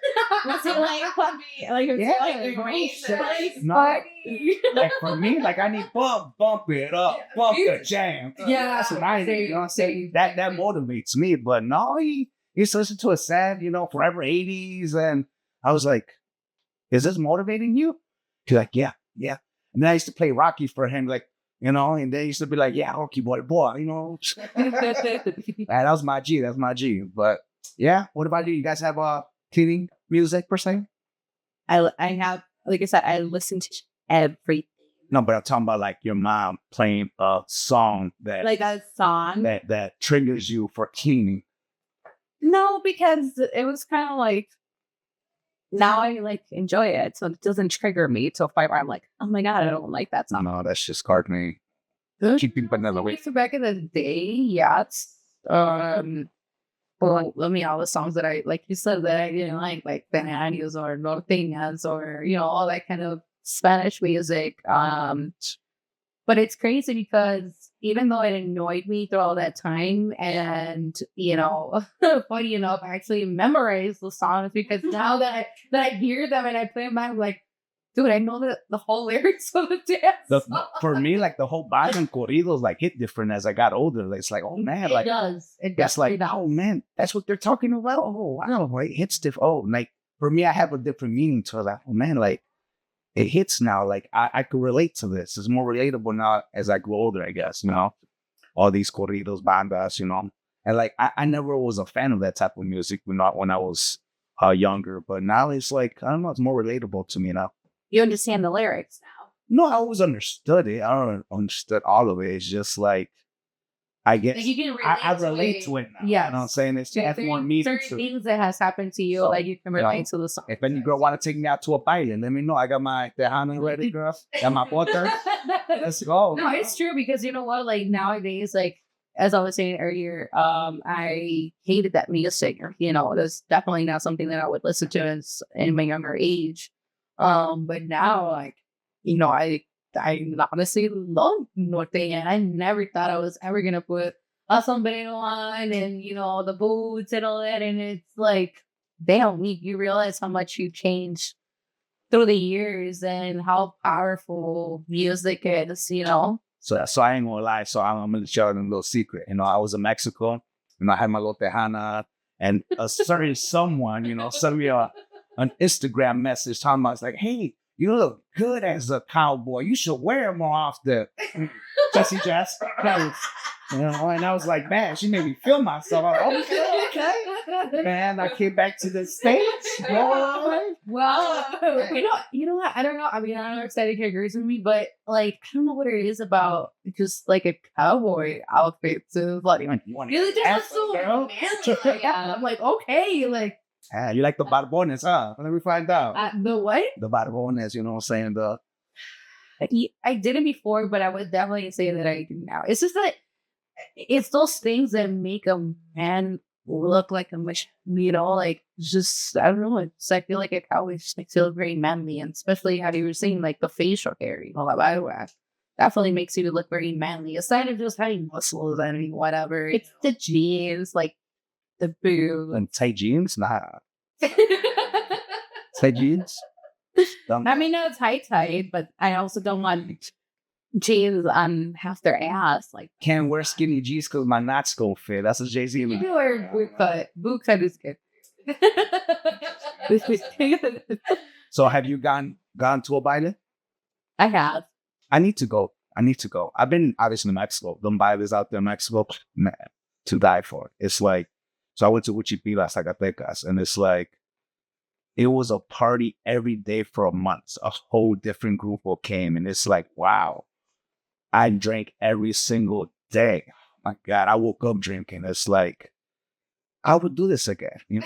Was it like puppy? Like it's Yeah, like bro. like No. For me, I need bump it up, bump the jam. Yeah, That's what I need. You know what I'm saying? That motivates me. But no, he used to listen to a sad, forever 80s. And I was like, is this motivating you? He's like, yeah. And then I used to play Rocky for him, and they used to be like, yeah, Rocky boy. And that was my G. That's my G. But yeah, what about you? You guys have cleaning music per se? I have, like I said, I listen to everything. No, but I'm talking about your mom playing a song that Like a song. that triggers you for cleaning. No, because it was kind of like, now I enjoy it, so it doesn't trigger me to a point where I'm like, oh my god, I don't like that song. No, that's just cartoony. Keeping vanilla way. So back in the day, yeah, it's, well, I mean, all the songs that I, like you said, that I didn't like Bananas or Norteñas or, all that kind of Spanish music. But it's crazy because even though it annoyed me through all that time and, funny enough, I actually memorized the songs because now that I hear them and I play them, I'm like, dude, I know the whole lyrics of the dance song. For me, the whole vibe and corridos hit different as I got older. It's oh man, It does. It that's definitely does. oh man, that's what they're talking about. Oh wow, it hits different. Oh, for me, I have a different meaning to it. Oh man, it hits now. I could relate to this. It's more relatable now as I grow older, I guess. All these corridos, bandas, and I never was a fan of that type of music when I was younger, but now it's I don't know, it's more relatable to me now. You understand the lyrics now. No, I always understood it. I don't understood all of it. It's just I guess You can I relate to it now. Yes. You know what I'm saying? It's There- has more there- meaning certain to it. things that has happened to you, So, you can relate to the song. If any girl want to take me out to a baile, let me know. I got my tejana ready, girl. Got my water. Let's go. No, it's true because you know what? Nowadays, as I was saying earlier, I hated that music. That's definitely not something that I would listen to in my younger age. But now, I honestly love Norte, and I never thought I was ever gonna put a sombrero on and the boots and all that. And it's damn, you realize how much you changed through the years and how powerful music is. So I ain't gonna lie. So I'm gonna share a little secret. I was in Mexico. I had my little tejana, and a certain someone, sent me an Instagram message talking about, hey, you look good as a cowboy. You should wear more often. Jesse Jess. And I was like, man, she made me feel myself. I was okay. Man, I came back to the States. Boy. Well, you know what? I don't know. I mean, I don't know if Static agrees with me, but I don't know what it is about just a cowboy outfit. So You want really to just so romantic. I'm okay. Yeah, you like the barbones, huh? Let me find out. The what? The barbones, you know what I'm saying? I did it before, but I would definitely say that I do now. It's just it's those things that make a man look like a machine, just, I don't know. I feel like a cowboy just makes you look very manly, and especially how you were saying, the facial hair, that definitely makes you look very manly, aside of just having muscles and whatever. It's the jeans, the boots. And tight jeans? Nah. Tight jeans? I mean, no, tight, but I also don't want jeans on half their ass. Can't wear skinny jeans because my knots go fit. That's what Jay-Z You like. can wear boot cut. Boot cut is good. So have you gone to a baile? I have. I need to go. I've been obviously in Mexico. Them bailes out there in Mexico, man, to die for. It's so I went to Uchipilas, Zacatecas, and it's it was a party every day for a month. A whole different group came, and it's wow. I drank every single day. Oh my God, I woke up drinking. It's I would do this again, I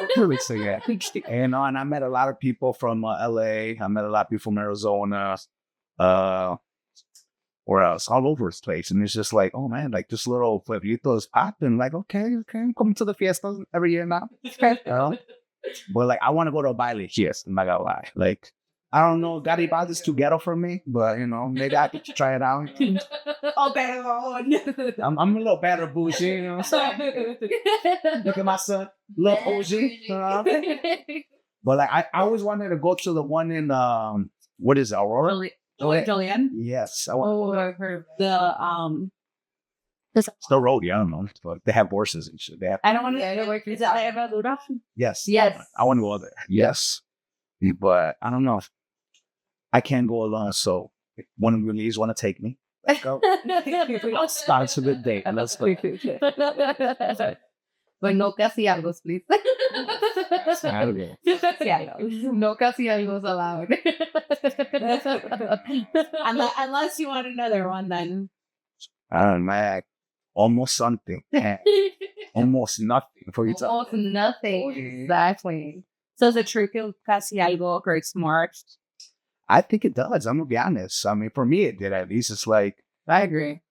would do this again. And I met a lot of people from LA. I met a lot of people from Arizona. or else all over his place. And it's just like, oh man, like this little pueblito is popping. Like, okay, I'm coming to the fiestas every year now. You know? But like, I want to go to a baile. Yes, I'm not gonna lie. Like, I don't know, Garibaldi is too ghetto for me, but you know, maybe I could try it out. Oh, better on. I'm a little better bougie, you know what I'm saying? Look at my son, little OG. But like, I always wanted to go to the one in what is it, Aurora? Julian. Yes, I Oh, I've heard it's the road. Yeah, I don't know, but they have horses and shit. They have. I don't want to. Is that Herradura? Yes. Yes. I want to go there. Yes. But I don't know. I can't go alone. So if one of you ladies want to take me, let's go. It's a good day. Let's go. But no casi algo, please. Saturday. No casi algo allowed. Unless you want another one, then. I don't know. Almost something. Almost nothing for you. Almost nothing. Exactly. So is it true que Casi Algo hurts more? I think it does. I'm gonna be honest. I mean, for me, it did at least. It's like I agree.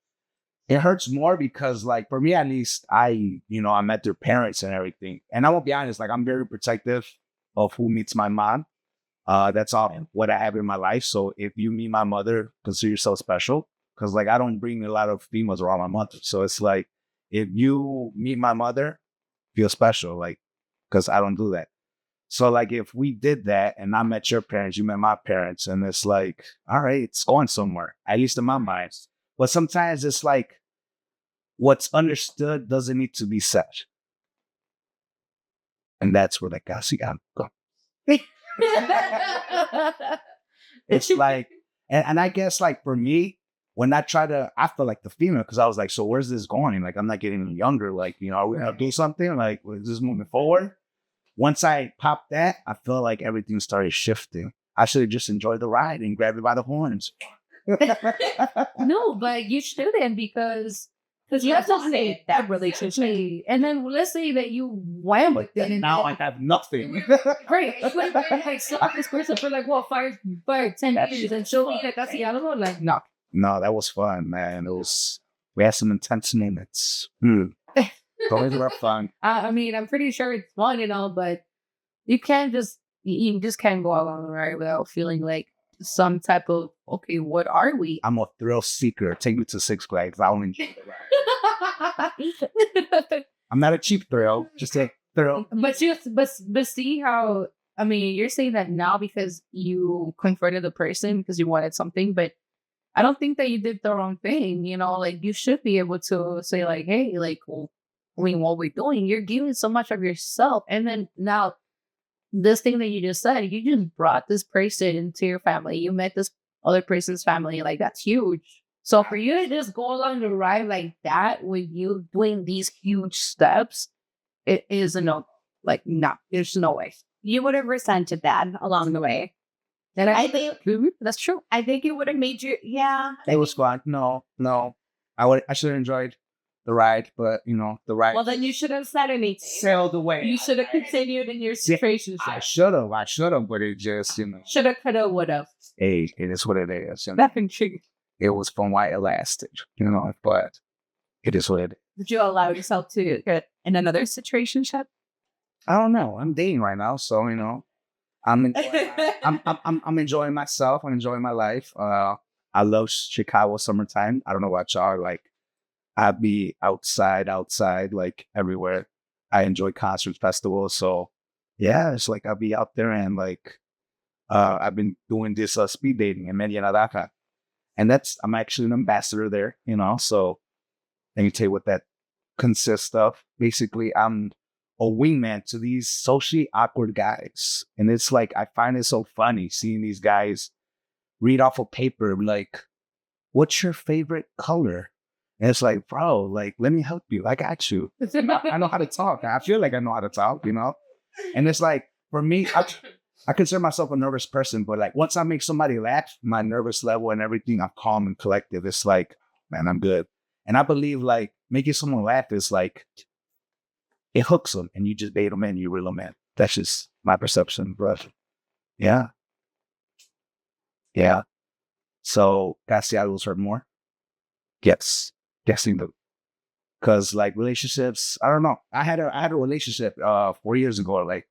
it hurts more because, like, for me at least, I met their parents and everything. And I'm gonna be honest, like, I'm very protective of who meets my mom. That's all what I have in my life. So if you meet my mother, consider yourself special. Because like I don't bring a lot of females around my mother. So it's like if you meet my mother, feel special, like, because I don't do that. So like if we did that and I met your parents, you met my parents, and it's like, all right, it's going somewhere, at least in my mind. But sometimes it's like what's understood doesn't need to be said. And that's where the Casi Algo. It's like, and I guess like for me, when I feel like the female, because I was like, so where's this going? Like, I'm not getting any younger. Like, are we going to do something? Like, is this moving forward? Once I popped that, I feel like everything started shifting. I should have just enjoyed the ride and grabbed it by the horns. No, but you shouldn't because you have to say that relationship. And then let's say that you went with it. Now I have nothing. Great. Like, saw this person for like, 10 years and show me that Casi Algo? Like, no. No, that was fun, man. We had some intense moments. Always were fun. I mean, I'm pretty sure it's fun and all, but you just can't go along the ride without feeling like some type of, okay, what are we? I'm a thrill seeker. Take me to Six Flags. I don't enjoy the ride. I'm not a cheap thrill, just a thrill. But see how, I mean, you're saying that now because you confronted the person because you wanted something, but I don't think that you did the wrong thing. Like you should be able to say like, hey, like, well, I mean, what we're doing, you're giving so much of yourself. And then now this thing that you just said, you just brought this person into your family. You met this other person's family. Like that's huge. So for you to just go along the ride like that with you doing these huge steps, it is a no. Like, no, there's no way. You would have resented that along the way. And I think that's true. I think it would have made you, yeah. It was fun. No. I should have enjoyed the ride, but the ride. Well, then you should have said anything. Sailed away. You should have continued in your situation. I should have, but it just, Should have, could have, would have. Hey, it is what it is. Nothing true. It was fun while it lasted, but it is what it is. Did you allow yourself to get in another situationship? I don't know. I'm dating right now, so I'm enjoying myself. I'm enjoying my life. I love Chicago summertime. I don't know about y'all. Like, I'd be outside, like everywhere. I enjoy concerts, festivals. So yeah, it's like I'll be out there and like, I've been doing this speed dating in Media Naranja. And I'm actually an ambassador there, so let me tell you what that consists of. Basically, I'm a wingman to these socially awkward guys. And it's like, I find it so funny seeing these guys read off a paper, like, what's your favorite color? And it's like, bro, like, let me help you. I got you. I know how to talk. I feel like I know how to talk, And it's like, for me, I consider myself a nervous person, but like once I make somebody laugh, my nervous level and everything, I'm calm and collective. It's like, man, I'm good. And I believe like making someone laugh is like, it hooks them and you just bait them in, you reel them in. That's just my perception, bro. Yeah. So Casi Algo's hurt more. Yes, guessing the because like relationships, I don't know. I had a relationship 4 years ago, like,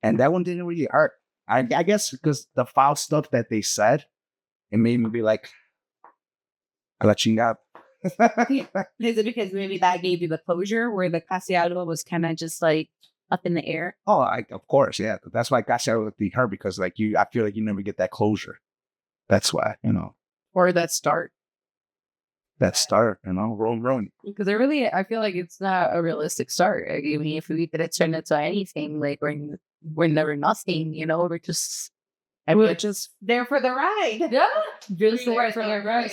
and that one didn't really hurt. I guess because the foul stuff that they said, it made me be like, a la chingada. Is it because maybe that gave you the closure where the Casi Algo was kind of just like up in the air? Oh, of course, yeah. That's why Casi Algo with the her because like I feel like you never get that closure. That's why, Or that start. that start, rolling. Because I feel like it's not a realistic start. I mean, if we could turn it to anything, like we're never nothing, we're just. And we're just there for the ride. Yeah, just there for the ride.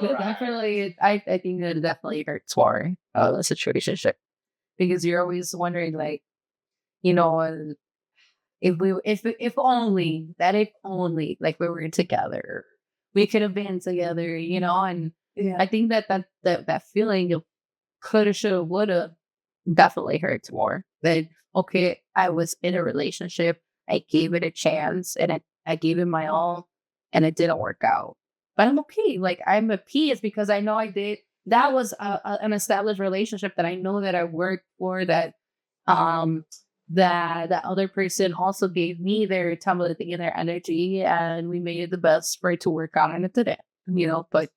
Definitely, I think that it definitely hurts more a situationship because you're always wondering, like, if only like we were together, we could have been together, and I think that feeling of coulda, shoulda, woulda definitely hurts more. That okay, I was in a relationship, I gave it a chance, and I gave it my all, and it didn't work out. But I'm okay. Like I'm at peace because I know I did. That was an established relationship that I know that I worked for. That that other person also gave me their time and their energy, and we made it the best for it to work out, and it didn't. But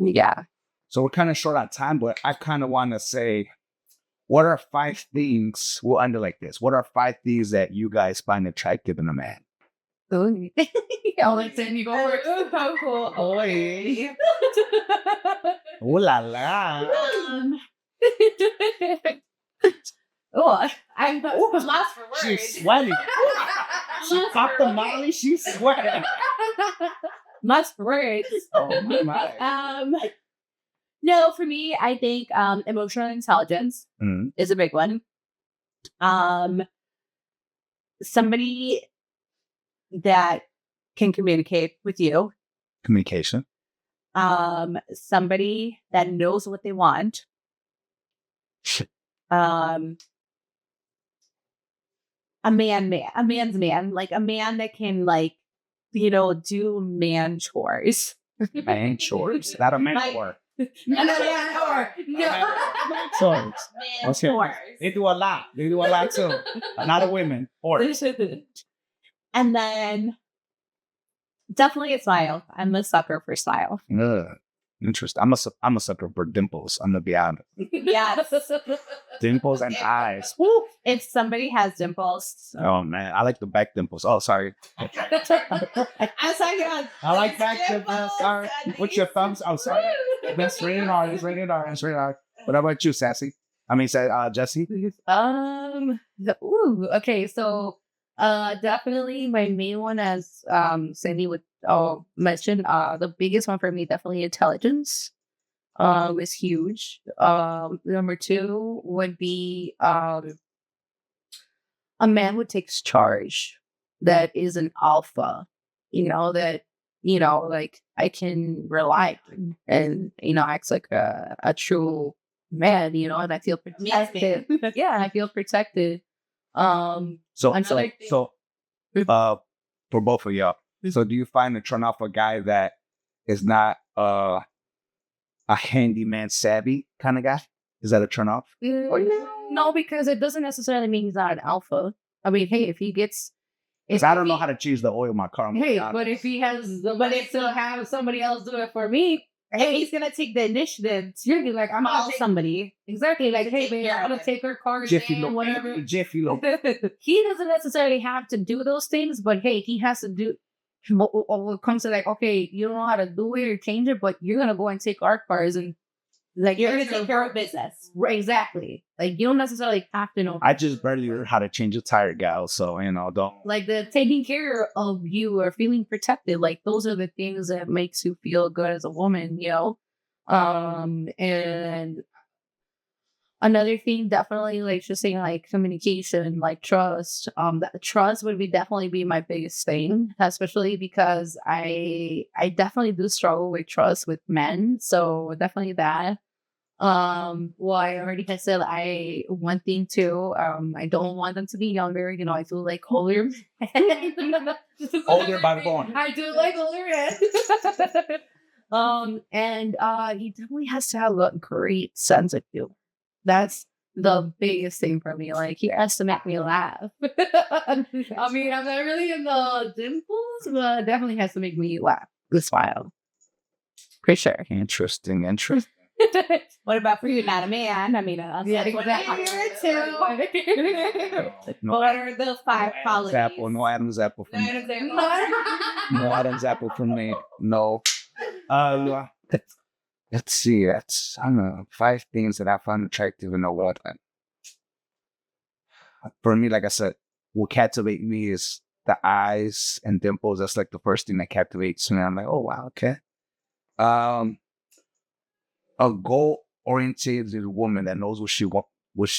yeah. So we're kind of short on time, but I kind of want to say, what are 5 things? We'll end it like this. What are 5 things that you guys find attractive in a man? Ooh. I'll let Sandy go first. Oh, cool. Oy. Ooh la la. I'm lost for words. She's sweating. She popped the Molly. She's sweating. Lost for words. Oh my. No, for me, I think emotional intelligence is a big one. Somebody that can communicate with you. Communication. Somebody that knows what they want. A man's man, like a man that can do man chores. Man chores? Not a man chore. No. Man chores. Man chores. They do a lot. They do a lot too. Not a women. Chores. And then definitely a smile. I'm a sucker for smile. Interesting. I'm a sucker for dimples. I'm gonna be honest. Yes. Dimples and eyes. Woo. If somebody has dimples. Oh man, I like the back dimples. Oh, sorry. I'm sorry. I like back dimples. Sorry. What's your thumbs? Oh, sorry. That's rated R. It's rated R. It's rated R. What about you, Sassy? Jesse? Okay, so definitely my main one, as Sandy would mention, the biggest one for me, definitely intelligence is huge. Number 2 would be a man who takes charge, that is an alpha, that like I can rely on, and acts like a true man, and I feel protected. Yeah, I feel protected. So for both of y'all, so do you find a turn off a guy that is not a handyman savvy kind of guy? Is that a turn off? No, because it doesn't necessarily mean he's not an alpha. I mean, hey, if he gets, because I don't know how to change the oil in my car. But if he has, but if still have somebody else do it for me, hey, he's gonna take the initiative. You're gonna be like, I'm call somebody. Exactly, like, hey, babe, I'm gonna take her car, whatever. Jiffy Lube. He doesn't necessarily have to do those things, but hey, he has to do. When it comes to like, okay, you don't know how to do it or change it, but you're gonna go and take our cars and like you're gonna take care of business. Right, exactly. Like you don't necessarily have to know. I just barely learned how to change a tire, gal. So don't like the taking care of you or feeling protected. Like those are the things that makes you feel good as a woman, And another thing, definitely, like just saying, like communication, like trust. That trust would definitely be my biggest thing, especially because I definitely do struggle with trust with men. So definitely that. Well, I already had said one thing too. I don't want them to be younger. I do like older. Older by the bone. I do like older men. And he definitely has to have a great sense of humor. That's the biggest thing for me. Like, he has to make me laugh. I mean, I'm not really in the dimples, but definitely has to make me laugh. Smile. For sure. Interesting. What about for you? Not a man. I mean, Yeah, what exactly. What are the 5 qualities? Apple, no Adam's apple for me. No Adam's apple for me. No. Let's see. That's, I don't know, 5 things that I find attractive in a woman. For me, like I said, what captivates me is the eyes and dimples. That's like the first thing that captivates me. I'm like, oh wow, okay. A goal-oriented woman that knows what she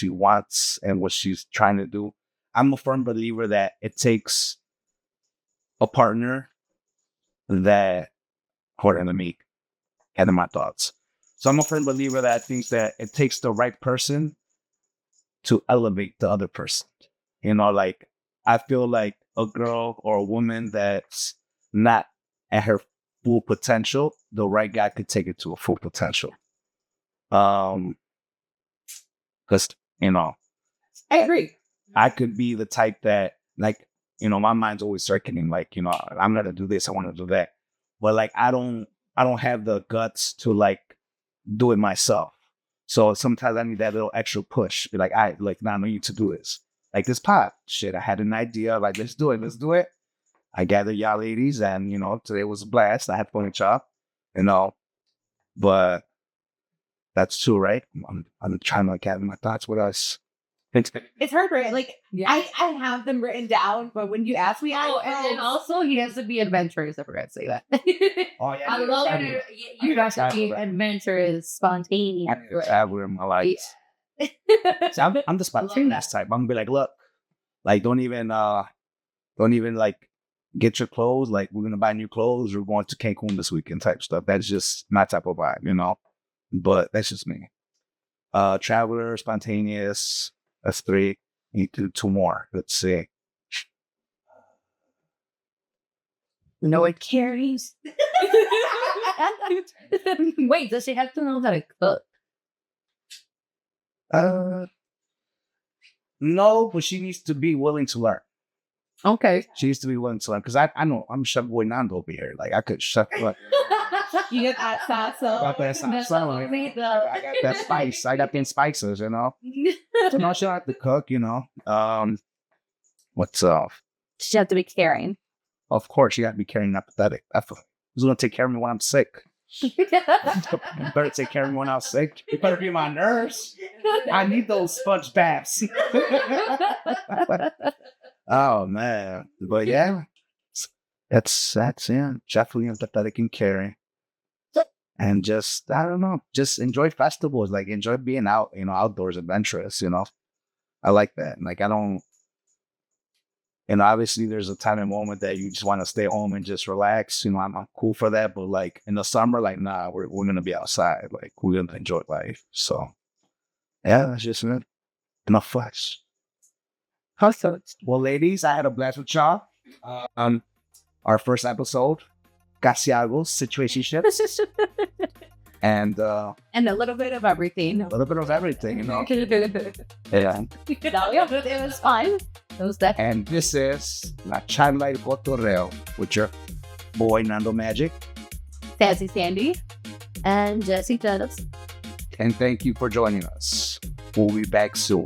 wants and what she's trying to do. I'm a firm believer that it takes a partner that, hold on, let me gather my thoughts. So I'm a firm believer that thinks that it takes the right person to elevate the other person. You know, like, I feel like a girl or a woman that's not at her full potential, the right guy could take it to a full potential. Because, you know, I agree. I could be the type that, like, you know, my mind's always circling, like, you know, I'm gonna do this, I want to do that, but like, I don't have the guts to like do it myself. So sometimes I need that little extra push. Be like, I need to do this. Like this pod, shit, I had an idea, like, let's do it. I gathered y'all ladies, and you know, today was a blast. I had fun with y'all, you know, but that's true, right? I'm trying to gather my thoughts with us. It's hard, right? Like, Yeah. I have them written down, but when you ask me, and then also he has to be adventurous. I forgot to say that. Oh yeah, I love it. You guys have to be adventurous, spontaneous. Traveler in my life. Yeah. See, I'm the spontaneous type. I'm gonna be like, look, like, don't even like get your clothes. Like, we're gonna buy new clothes. We're going to Cancun this weekend type stuff. That's just my type of vibe, you know. But that's just me. Traveler, spontaneous. That's 3. Need to do 2 more. Let's see. No, it carries. Wait, does she have to know how to cook? No, but she needs to be willing to learn. Okay. She needs to be willing to learn, because I know I'm Chef Boy Nando over here. Like, I could chef. Like, you get that sauce. got that sauce. I got that spice. I got them spices, you know. So no, she don't have to cook, you know. What's up? She have to be caring. Of course, you got to be caring and empathetic. Who's gonna take care of me when I'm sick? You better take care of me when I'm sick. You better be my nurse. I need those sponge baths. Oh man, but yeah, that's yeah, definitely empathetic and caring. And just, I don't know, just enjoy festivals, like enjoy being out, you know, outdoors, adventurous, you know. I like that. Like, I don't, you know, obviously there's a time and moment that you just want to stay home and just relax. You know, I'm cool for that. But like in the summer, like, nah, we're going to be outside. Like, we're going to enjoy life. So yeah, that's just it. Enough fuss. Awesome. Well, ladies, I had a blast with y'all. Our first episode, Casi Algo, situationships. And a little bit of everything. a little bit of everything, you know. Yeah. It was fun. It was that. And this is La Charla y Cotorreo with your boy Nando Magic. Sassy Sandy. And Jesse Dennis. And thank you for joining us. We'll be back soon.